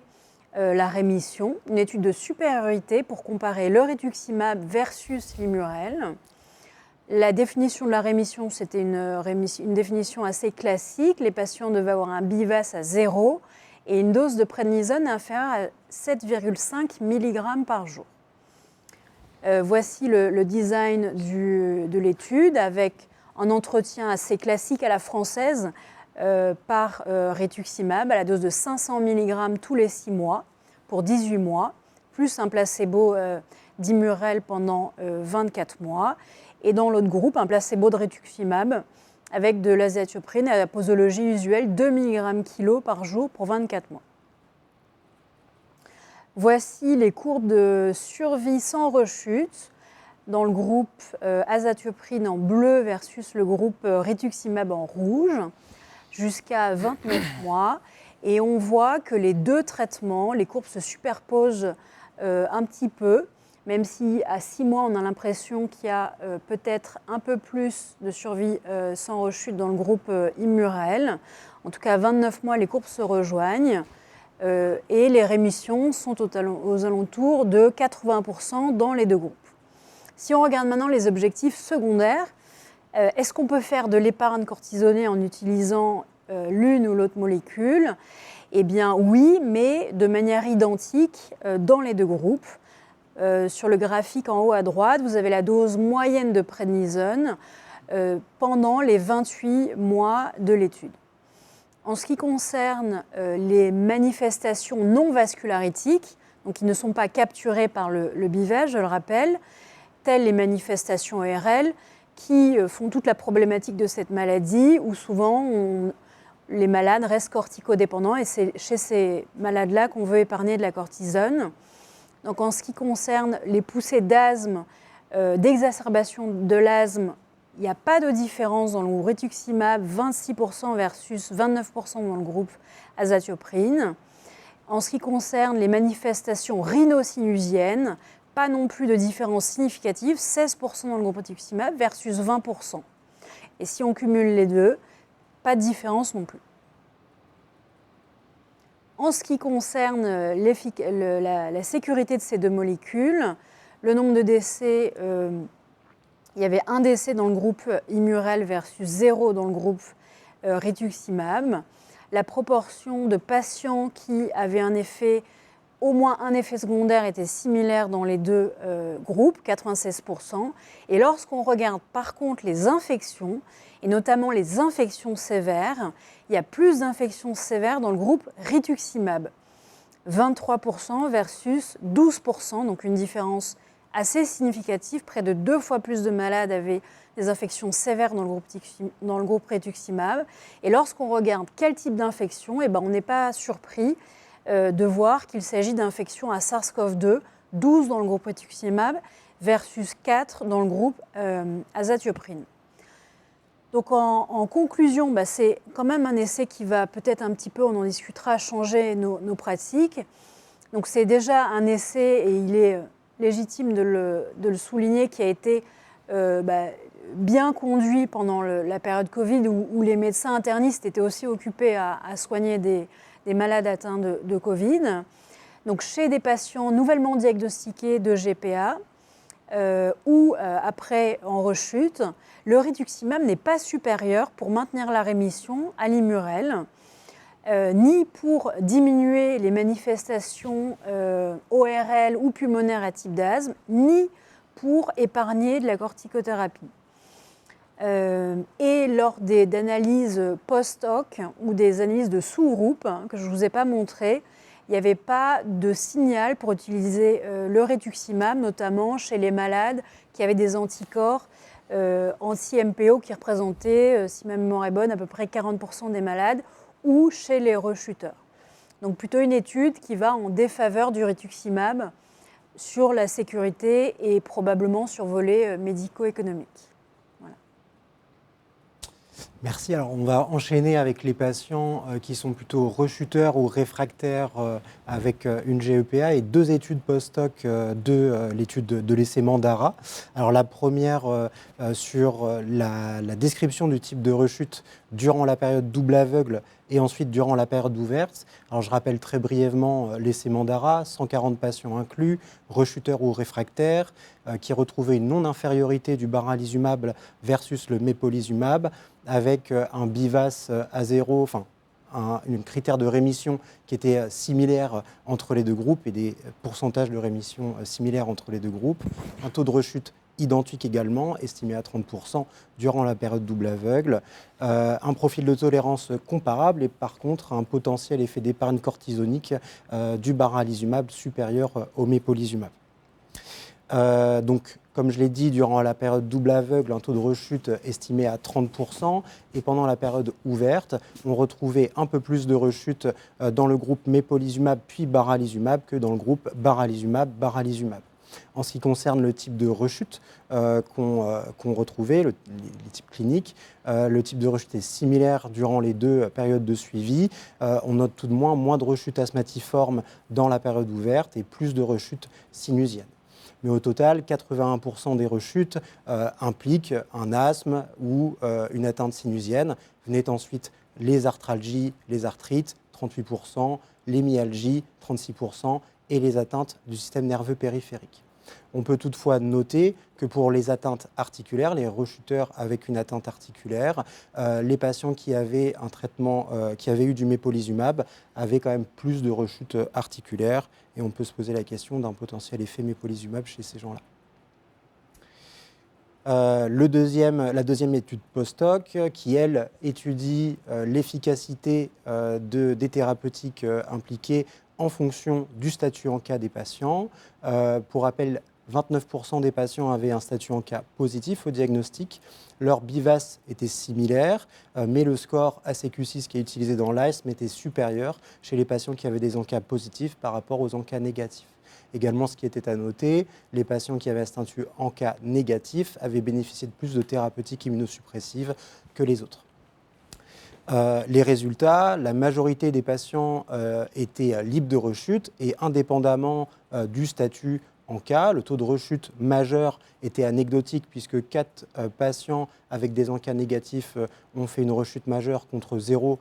la rémission, une étude de supériorité pour comparer le rituximab versus l'Immurel. La définition de la rémission, c'était une définition assez classique. Les patients devaient avoir un BIVAS à 0 et une dose de prednisone inférieure à 7,5 mg par jour. Voici le design de l'étude avec un entretien assez classique à la française par rituximab à la dose de 500 mg tous les 6 mois pour 18 mois, plus un placebo d'Immurel pendant 24 mois. Et dans l'autre groupe, un placebo de rituximab avec de l'azathioprine à la posologie usuelle 2 mg/kg par jour pour 24 mois. Voici les courbes de survie sans rechute dans le groupe azathioprine en bleu versus le groupe rituximab en rouge, jusqu'à 29 mois. Et on voit que les deux traitements, les courbes se superposent un petit peu, même si à 6 mois, on a l'impression qu'il y a peut-être un peu plus de survie sans rechute dans le groupe Immurel. En tout cas, à 29 mois, les courbes se rejoignent et les rémissions sont aux alentours de 80% dans les deux groupes. Si on regarde maintenant les objectifs secondaires, est-ce qu'on peut faire de l'épargne cortisonnée en utilisant l'une ou l'autre molécule? Eh bien oui, mais de manière identique dans les deux groupes. Sur le graphique en haut à droite, vous avez la dose moyenne de prednisone pendant les 28 mois de l'étude. En ce qui concerne les manifestations non vascularitiques, donc qui ne sont pas capturées par le bivège, je le rappelle, telles les manifestations ORL, qui font toute la problématique de cette maladie, où souvent les malades restent corticodépendants, et c'est chez ces malades-là qu'on veut épargner de la cortisone. Donc en ce qui concerne les poussées d'asthme, d'exacerbation de l'asthme, il n'y a pas de différence dans le groupe rituximab, 26% versus 29% dans le groupe azathioprine. En ce qui concerne les manifestations rhinosinusiennes, pas non plus de différence significative, 16% dans le groupe rituximab versus 20%. Et si on cumule les deux, pas de différence non plus. En ce qui concerne la sécurité de ces deux molécules, le nombre de décès, il y avait un décès dans le groupe Immurel versus 0 dans le groupe rituximab. La proportion de patients qui avaient au moins un effet secondaire était similaire dans les deux groupes, 96%. Et lorsqu'on regarde par contre les infections, et notamment les infections sévères, il y a plus d'infections sévères dans le groupe rituximab, 23% versus 12%, donc une différence assez significative. Près de 2 fois plus de malades avaient des infections sévères dans le groupe rituximab. Et lorsqu'on regarde quel type d'infection, on n'est pas surpris de voir qu'il s'agit d'infections à SARS-CoV-2, 12 dans le groupe rituximab versus 4 dans le groupe azathioprine. Donc en conclusion, c'est quand même un essai qui va peut-être un petit peu, on en discutera, changer nos pratiques. Donc c'est déjà un essai, et il est légitime de le souligner, qui a été bien conduit pendant la période Covid, où les médecins internistes étaient aussi occupés à soigner des malades atteints de Covid. Donc chez des patients nouvellement diagnostiqués de GPA, ou après en rechute, le rituximab n'est pas supérieur pour maintenir la rémission à l'Immurel, ni pour diminuer les manifestations ORL ou pulmonaires à type d'asthme, ni pour épargner de la corticothérapie. Et lors d'analyses post-hoc ou des analyses de sous-groupe, que je ne vous ai pas montrées, il n'y avait pas de signal pour utiliser le rituximab, notamment chez les malades qui avaient des anticorps anti-MPO qui représentaient, si ma mémoire est bonne, à peu près 40% des malades, ou chez les rechuteurs. Donc plutôt une étude qui va en défaveur du rituximab sur la sécurité et probablement sur volet médico-économique. Voilà. Merci. Alors, on va enchaîner avec les patients qui sont plutôt rechuteurs ou réfractaires avec une GEPA et 2 études post-hoc de l'étude de l'essai Mandara. Alors, la première sur la description du type de rechute durant la période double aveugle et ensuite durant la période ouverte. Alors, je rappelle très brièvement l'essai Mandara, 140 patients inclus, rechuteurs ou réfractaires, qui retrouvaient une non-infériorité du baralizumab versus le mépolizumab, avec un BIVAS à 0, enfin un critère de rémission qui était similaire entre les deux groupes et des pourcentages de rémission similaires entre les deux groupes. Un taux de rechute identique également, estimé à 30% durant la période double aveugle. Un profil de tolérance comparable et par contre un potentiel effet d'épargne cortisonique du baralizumab supérieur au mépolizumab. Donc, comme je l'ai dit, durant la période double aveugle, un taux de rechute estimé à 30%. Et pendant la période ouverte, on retrouvait un peu plus de rechute dans le groupe mépolizumab puis baralizumab que dans le groupe baralizumab-baralizumab. En ce qui concerne le type de rechute qu'on retrouvait, les types cliniques, le type de rechute est similaire durant les 2 périodes de suivi. On note tout de moins de rechutes asthmatiformes dans la période ouverte et plus de rechutes sinusiennes. Mais au total, 81% des rechutes impliquent un asthme ou une atteinte sinusienne. Venaient ensuite les arthralgies, les arthrites, 38%, les myalgies, 36%, et les atteintes du système nerveux périphérique. On peut toutefois noter que pour les atteintes articulaires, les rechuteurs avec une atteinte articulaire, les patients qui avaient un traitement, qui avaient eu du mépolizumab, avaient quand même plus de rechutes articulaires. Et on peut se poser la question d'un potentiel effet mépolizumab chez ces gens-là. La deuxième étude post-hoc qui, elle, étudie l'efficacité des thérapeutiques impliquées en fonction du statut en cas des patients. Pour rappel, 29% des patients avaient un statut en cas positif au diagnostic. Leur BIVAS était similaire, mais le score ACQ6 qui est utilisé dans l'ASM était supérieur chez les patients qui avaient des encas positifs par rapport aux encas négatifs. Également, ce qui était à noter, les patients qui avaient un statut en cas négatif avaient bénéficié de plus de thérapeutiques immunosuppressives que les autres. Les résultats, la majorité des patients étaient libres de rechute et indépendamment du statut en cas, le taux de rechute majeur était anecdotique puisque 4 patients avec des encas négatifs ont fait une rechute majeure contre 0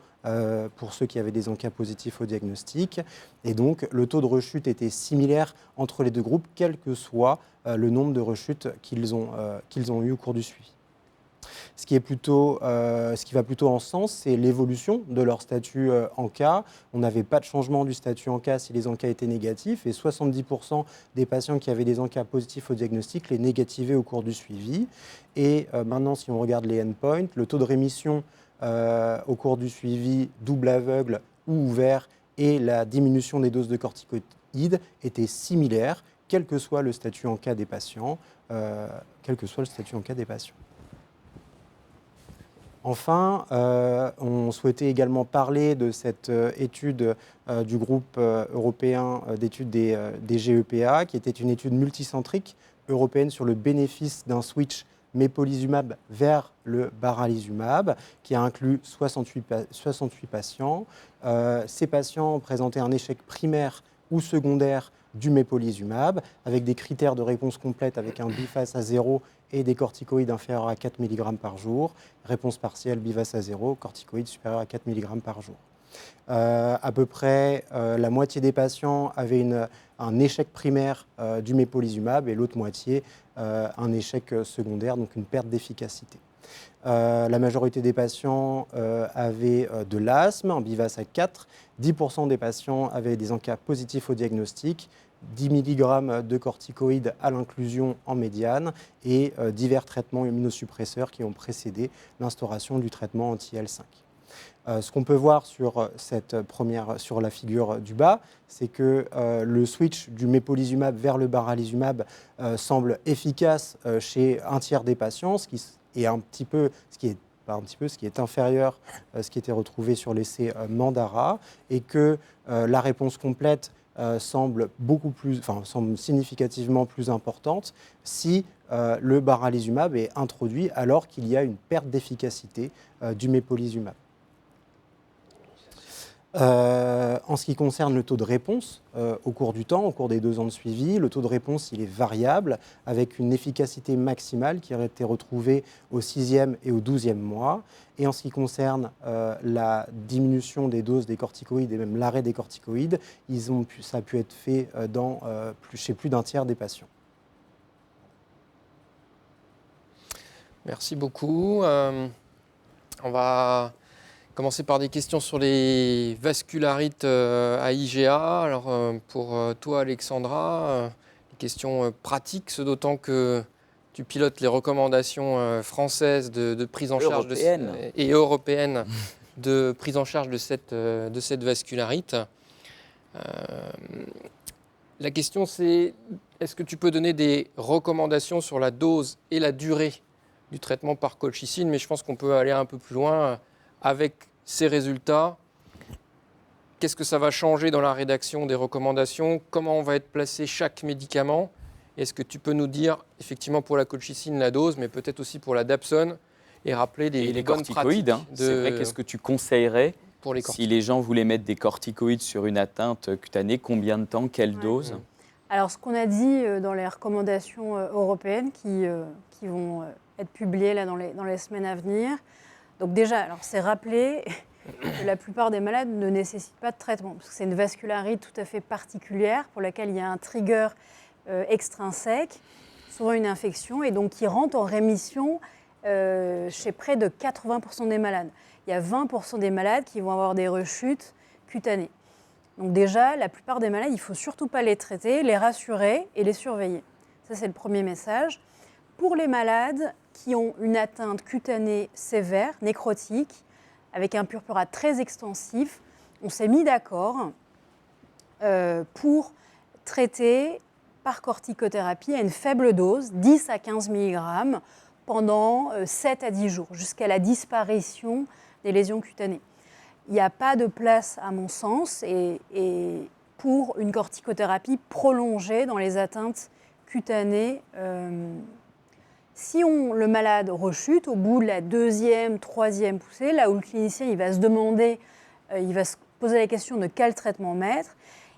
pour ceux qui avaient des encas positifs au diagnostic. Et donc, le taux de rechute était similaire entre les 2 groupes, quel que soit le nombre de rechutes qu'ils ont eu au cours du suivi. Ce qui va plutôt en sens, c'est l'évolution de leur statut en cas. On n'avait pas de changement du statut en cas si les encas étaient négatifs et 70% des patients qui avaient des encas positifs au diagnostic les négativaient au cours du suivi. Et maintenant, si on regarde les endpoints, le taux de rémission au cours du suivi double aveugle ou ouvert et la diminution des doses de corticoïdes étaient similaires, quel que soit le statut en cas des patients. Enfin, on souhaitait également parler de cette étude du groupe européen d'études des GEPA, qui était une étude multicentrique européenne sur le bénéfice d'un switch mépolizumab vers le baralizumab, qui a inclus 68 patients. Ces patients présentaient un échec primaire ou secondaire du mépolizumab, avec des critères de réponse complète avec un BIFAS à 0 et des corticoïdes inférieurs à 4 mg par jour. Réponse partielle, BIFAS à 0, corticoïdes supérieurs à 4 mg par jour. À peu près la moitié des patients avaient un échec primaire du mépolizumab et l'autre moitié un échec secondaire, donc une perte d'efficacité. La majorité des patients avaient de l'asthme, un BIVAS à 4. 10% des patients avaient des encas positifs au diagnostic, 10 mg de corticoïdes à l'inclusion en médiane et divers traitements immunosuppresseurs qui ont précédé l'instauration du traitement anti-IL-5. Ce qu'on peut voir sur la figure du bas, c'est que le switch du mépolizumab vers le baralizumab semble efficace chez un tiers des patients, ce qui est inférieur à ce qui était retrouvé sur l'essai Mandara, et que la réponse complète semble significativement plus importante si le baralizumab est introduit alors qu'il y a une perte d'efficacité du mépolizumab. En ce qui concerne le taux de réponse, au cours du temps, au cours des 2 ans de suivi, le taux de réponse il est variable avec une efficacité maximale qui aurait été retrouvée au 6e et au 12e mois. Et en ce qui concerne la diminution des doses des corticoïdes et même l'arrêt des corticoïdes, ça a pu être fait chez plus d'un tiers des patients. Merci beaucoup. On va commencer par des questions sur les vascularites à IgA. Alors pour toi Alexandra, des questions pratiques, ce d'autant que tu pilotes les recommandations françaises de prise en charge et européennes de prise en charge de cette vascularite. La question c'est, est-ce que tu peux donner des recommandations sur la dose et la durée du traitement par colchicine? Mais je pense qu'on peut aller un peu plus loin avec ces résultats. Qu'est-ce que ça va changer dans la rédaction des recommandations? Comment on va être placé chaque médicament? Est-ce que tu peux nous dire, effectivement pour la colchicine, la dose, mais peut-être aussi pour la dapsone, et rappeler Et les bonnes corticoïdes, pratiques c'est vrai, qu'est-ce que tu conseillerais pour les si corticoïdes? les gens voulaient mettre des corticoïdes sur une atteinte cutanée? Combien de temps? Quelle dose? Alors, ce qu'on a dit dans les recommandations européennes qui vont être publiées là, dans les semaines à venir, donc déjà, alors c'est rappelé que la plupart des malades ne nécessitent pas de traitement, parce que c'est une vascularite tout à fait particulière pour laquelle il y a un trigger extrinsèque, souvent une infection, et donc qui rentre en rémission chez près de 80% des malades. Il y a 20% des malades qui vont avoir des rechutes cutanées. Donc déjà, la plupart des malades, il ne faut surtout pas les traiter, les rassurer et les surveiller. Ça, c'est le premier message. Pour les malades qui ont une atteinte cutanée sévère, nécrotique, avec un purpurat très extensif, on s'est mis d'accord pour traiter par corticothérapie à une faible dose, 10 à 15 mg, pendant 7 à 10 jours, jusqu'à la disparition des lésions cutanées. Il n'y a pas de place, à mon sens, et pour une corticothérapie prolongée dans les atteintes cutanées. Si le malade rechute au bout de la deuxième, troisième poussée, là où le clinicien il va se demander, il va se poser la question de quel traitement mettre,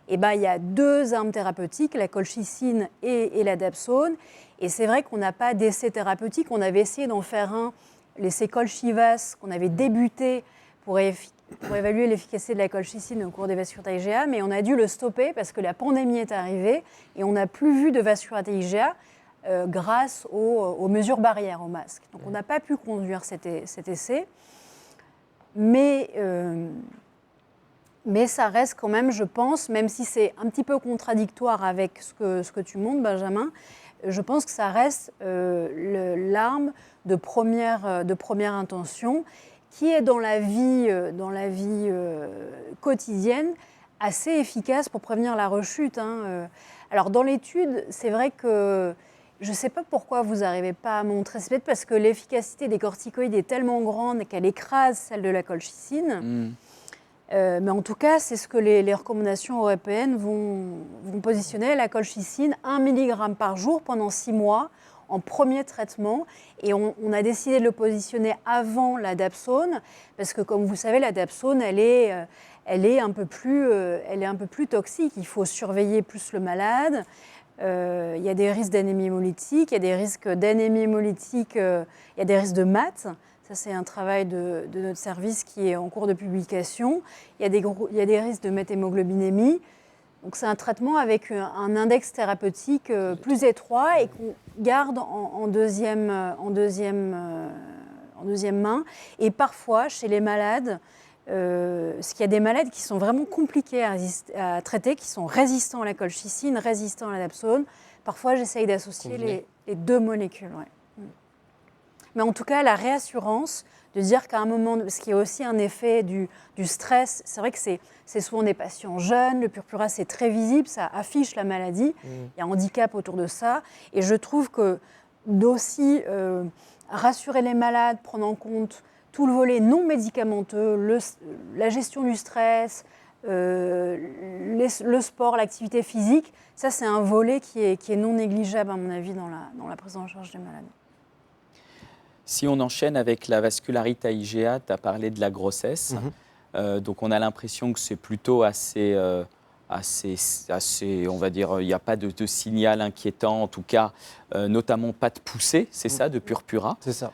et ben, il y a 2 armes thérapeutiques, la colchicine et la dapsone. Et c'est vrai qu'on n'a pas d'essai thérapeutique. On avait essayé d'en faire un, l'essai Colchivas, qu'on avait débuté pour évaluer l'efficacité de la colchicine au cours des vascularités IgA, mais on a dû le stopper parce que la pandémie est arrivée et on n'a plus vu de vascularité IgA grâce aux mesures barrières, aux masques. Donc on n'a pas pu conduire cet essai, mais ça reste quand même, je pense, même si c'est un petit peu contradictoire avec ce que tu montres, Benjamin, je pense que ça reste l'arme de première intention qui est dans la vie quotidienne assez efficace pour prévenir la rechute. Alors dans l'étude, c'est vrai que je ne sais pas pourquoi vous n'arrivez pas à montrer, c'est peut-être parce que l'efficacité des corticoïdes est tellement grande qu'elle écrase celle de la colchicine. Mais en tout cas, c'est ce que les recommandations européennes vont positionner, la colchicine, 1 mg par jour pendant 6 mois en premier traitement. Et on a décidé de le positionner avant la dapsone, parce que comme vous savez, la dapsone, elle est un peu plus toxique. Il faut surveiller plus le malade. Il y a des risques d'anémie hémolytique, il y a des risques d'anémie hémolytique, il y a des risques de MAT. Ça, c'est un travail de notre service qui est en cours de publication. Il y a des risques de méthhémoglobinémie. Donc, c'est un traitement avec un index thérapeutique plus étroit et qu'on garde en deuxième main. Et parfois, chez les malades, parce qu'il y a des malades qui sont vraiment compliqués à traiter, qui sont résistants à la colchicine, résistants à la dapsone. Parfois, j'essaye d'associer les 2 molécules. Ouais. Mais en tout cas, la réassurance de dire qu'à un moment, parce qu'il y a aussi un effet du stress, c'est vrai que c'est souvent des patients jeunes, le purpurat c'est très visible, ça affiche la maladie, il y a un handicap autour de ça, et je trouve que d'aussi rassurer les malades, prendre en compte tout le volet non médicamenteux, la gestion du stress, le sport, l'activité physique, ça c'est un volet qui est non négligeable à mon avis dans la prise en charge des malades. Si on enchaîne avec la vascularité IgA, tu as parlé de la grossesse. Donc on a l'impression que c'est plutôt assez, on va dire, il n'y a pas de signal inquiétant, en tout cas, notamment pas de poussée, c'est ça, de purpurat. C'est ça.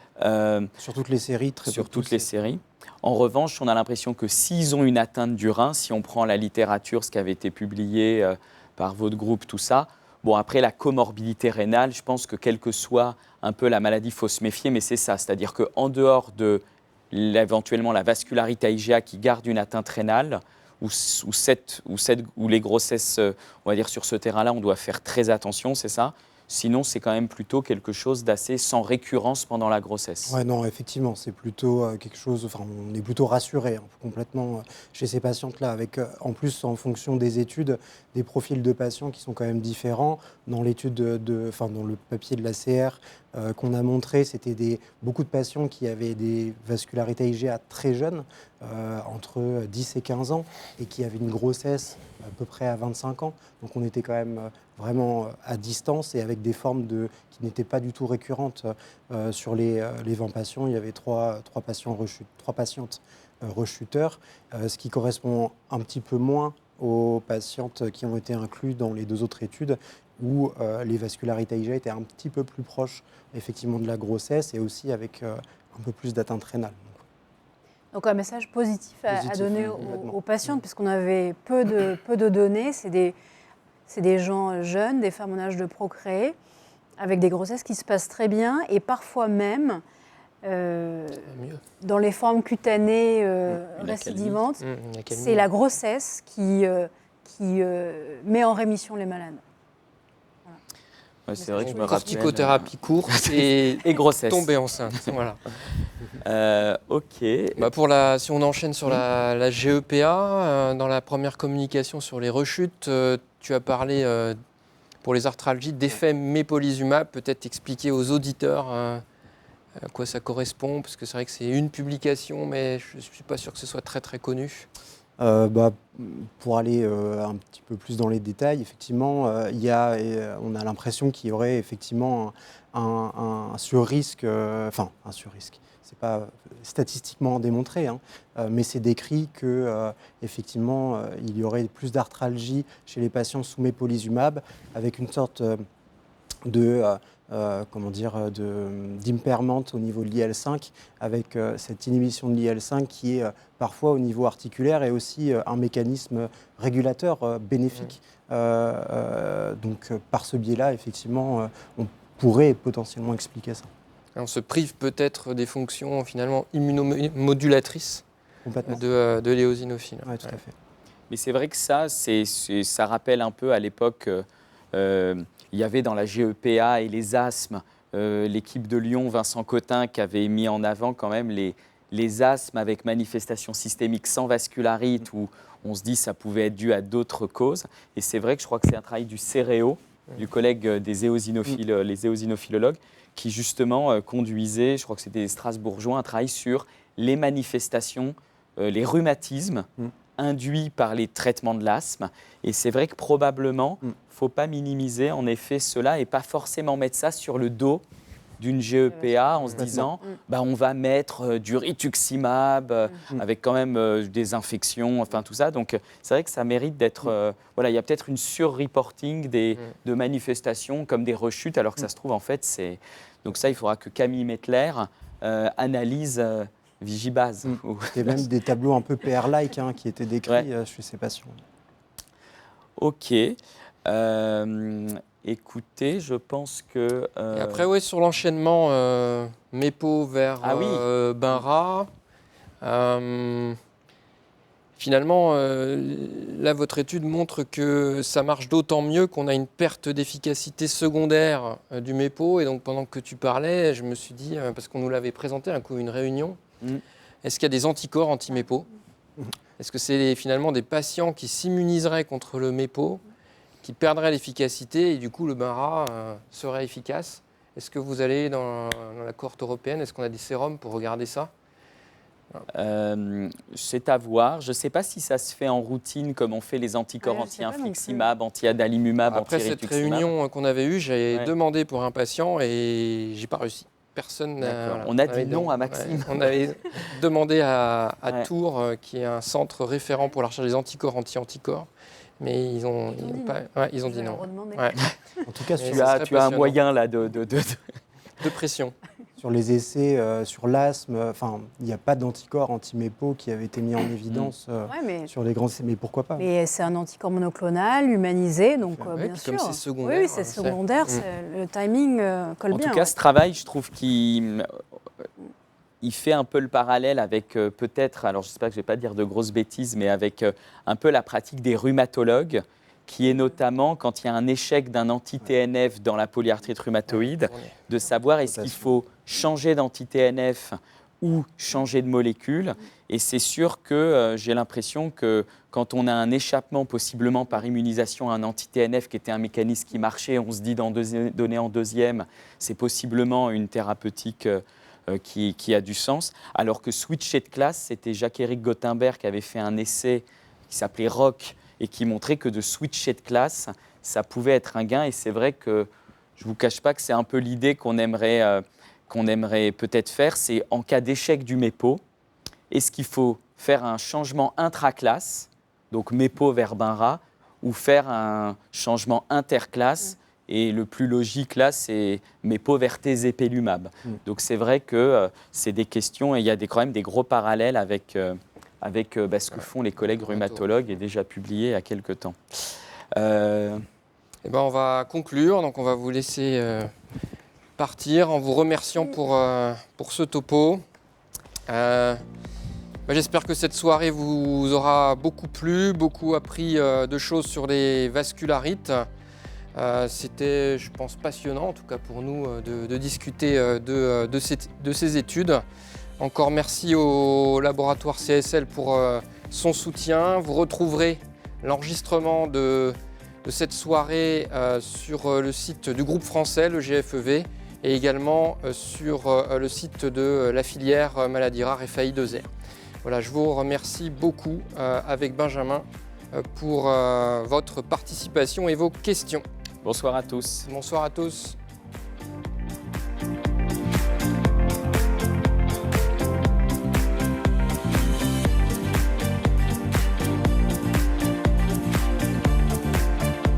Sur toutes les séries, très peu Sur de toutes poussée. les séries. En revanche, on a l'impression que s'ils ont une atteinte du rein, si on prend la littérature, ce qui avait été publié par votre groupe, tout ça, bon, après la comorbidité rénale, je pense que quelle que soit un peu la maladie, il faut se méfier, mais c'est ça, c'est-à-dire qu'en dehors de éventuellement la vascularité IgA qui garde une atteinte rénale, ou les grossesses, on va dire sur ce terrain-là, on doit faire très attention, c'est ça. Sinon, c'est quand même plutôt quelque chose d'assez sans récurrence pendant la grossesse. Ouais, non, effectivement, c'est plutôt quelque chose. Enfin, on est plutôt rassuré complètement chez ces patientes-là, avec en plus, en fonction des études, des profils de patients qui sont quand même différents. Dans l'étude dans le papier de la CR qu'on a montré, c'était beaucoup de patients qui avaient des vascularités IgA très jeunes, entre 10 et 15 ans, et qui avaient une grossesse à peu près à 25 ans. Donc, on était quand même vraiment à distance et avec des formes qui n'étaient pas du tout récurrentes. Sur les 20 patients, il y avait trois patientes rechuteurs, ce qui correspond un petit peu moins aux patientes qui ont été incluses dans les 2 autres études où les vascularités IgA étaient un petit peu plus proches effectivement de la grossesse et aussi avec un peu plus d'atteinte rénale. Donc un message positif à donner complètement. aux patientes, puisqu'on avait peu de données. C'est des gens jeunes, des femmes en âge de procréer, avec des grossesses qui se passent très bien, et parfois même, dans les formes cutanées récidivantes, c'est la grossesse qui met en rémission les malades. Ouais, c'est vrai que je me rappelle. Corticothérapie courte et grossesse. tomber enceinte. Voilà. Ok. Bah si on enchaîne sur la GEPA, dans la première communication sur les rechutes, tu as parlé pour les arthralgies d'effet mépolizumab. Peut-être expliquer aux auditeurs à quoi ça correspond, parce que c'est vrai que c'est une publication, mais je ne suis pas sûr que ce soit très très connu. Pour aller un petit peu plus dans les détails, effectivement, on a l'impression qu'il y aurait effectivement un surrisque, un surrisque. C'est pas statistiquement démontré, hein, mais c'est décrit que effectivement il y aurait plus d'arthralgie chez les patients sous mépolizumab avec une sorte d'impairment au niveau de l'IL5, avec cette inhibition de l'IL5 qui est parfois au niveau articulaire et aussi un mécanisme régulateur bénéfique. Donc par ce biais-là, effectivement, on pourrait potentiellement expliquer ça. On se prive peut-être des fonctions finalement immunomodulatrices de l'éosinophiles. Oui, tout à fait. Mais c'est vrai que ça rappelle un peu à l'époque, il y avait dans la GEPA et les asthmes, l'équipe de Lyon, Vincent Cotin, qui avait mis en avant quand même les asthmes avec manifestation systémique sans vascularite, où on se dit que ça pouvait être dû à d'autres causes. Et c'est vrai que je crois que c'est un travail du CEREO, du collègue des éosinophiles, les éosinophilologues, qui justement conduisait, je crois que c'était des Strasbourgeois, un travail sur les manifestations, les rhumatismes induits par les traitements de l'asthme. Et c'est vrai que probablement, il ne faut pas minimiser en effet cela et pas forcément mettre ça sur le dos d'une GEPA en se disant on va mettre du rituximab avec quand même des infections, enfin tout ça. Donc c'est vrai que ça mérite d'être... il y a peut-être une sur-reporting de manifestations comme des rechutes, alors que ça se trouve en fait c'est... Donc ça, il faudra que Camille Mettler analyse Vigibase. Il y a même des tableaux un peu PR-like qui étaient décrits chez ces patients. Ok. Écoutez, je pense que... Et après, sur l'enchaînement MEPO vers BINRA, finalement, là, votre étude montre que ça marche d'autant mieux qu'on a une perte d'efficacité secondaire du MEPO. Et donc, pendant que tu parlais, je me suis dit, parce qu'on nous l'avait présenté à une réunion, est-ce qu'il y a des anticorps anti-MEPO ? Est-ce que c'est finalement des patients qui s'immuniseraient contre le MEPO, qui perdraient l'efficacité et du coup, le BINRA serait efficace ? Est-ce que vous allez dans la cohorte européenne ? Est-ce qu'on a des sérums pour regarder ça ? C'est à voir. Je ne sais pas si ça se fait en routine comme on fait les anticorps anti-infliximab, anti-adalimumab, anti-rituximab. Après cette réunion qu'on avait eue, j'ai demandé pour un patient et j'ai pas réussi. Personne n'a... On a dit non à Maxime. On avait demandé à Tours, qui est un centre référent pour la recherche des anticorps anti-anticorps, mais ils ont dit non. En tout cas, tu as un moyen là de pression. Sur les essais sur l'asthme, il n'y a pas d'anticorps anti-MEPO qui avait été mis en évidence sur les grands essais, mais pourquoi pas ? Mais c'est un anticorps monoclonal, humanisé, donc bien sûr. Comme c'est secondaire. Oui, c'est secondaire, le timing colle bien. En tout cas, ce travail, je trouve qu'il fait un peu le parallèle avec peut-être, alors j'espère que je ne vais pas dire de grosses bêtises, mais avec un peu la pratique des rhumatologues, qui est notamment, quand il y a un échec d'un anti-TNF dans la polyarthrite rhumatoïde, de savoir est-ce qu'il faut changer d'anti-TNF ou changer de molécule. Et c'est sûr que j'ai l'impression que quand on a un échappement, possiblement par immunisation à un anti-TNF qui était un mécanisme qui marchait, on se dit d'en donner en deuxième, c'est possiblement une thérapeutique qui a du sens. Alors que switcher de classe, c'était Jacques-Éric Gottenberg qui avait fait un essai qui s'appelait ROC, et qui montrait que de switcher de classe, ça pouvait être un gain. Et c'est vrai que je ne vous cache pas que c'est un peu l'idée qu'on aimerait peut-être faire, c'est en cas d'échec du MEPO, est-ce qu'il faut faire un changement intraclasse, donc MEPO vers BINRA, ou faire un changement interclasse. Et le plus logique là, c'est MEPO vers Tezepelumab. Donc c'est vrai que c'est des questions et il y a quand même des gros parallèles avec ce que font les collègues rhumatologues et déjà publié il y a quelques temps. Eh ben, on va conclure, donc on va vous laisser partir en vous remerciant pour ce topo. J'espère que cette soirée vous aura beaucoup plu, beaucoup appris de choses sur les vascularites. C'était, je pense, passionnant, en tout cas pour nous, de discuter de ces études. Encore merci au laboratoire CSL pour son soutien. Vous retrouverez l'enregistrement de cette soirée sur le site du groupe français, le GFEV, et également sur le site de la filière maladies rares FAI2R. Voilà, je vous remercie beaucoup avec Benjamin pour votre participation et vos questions. Bonsoir à tous. Bonsoir à tous.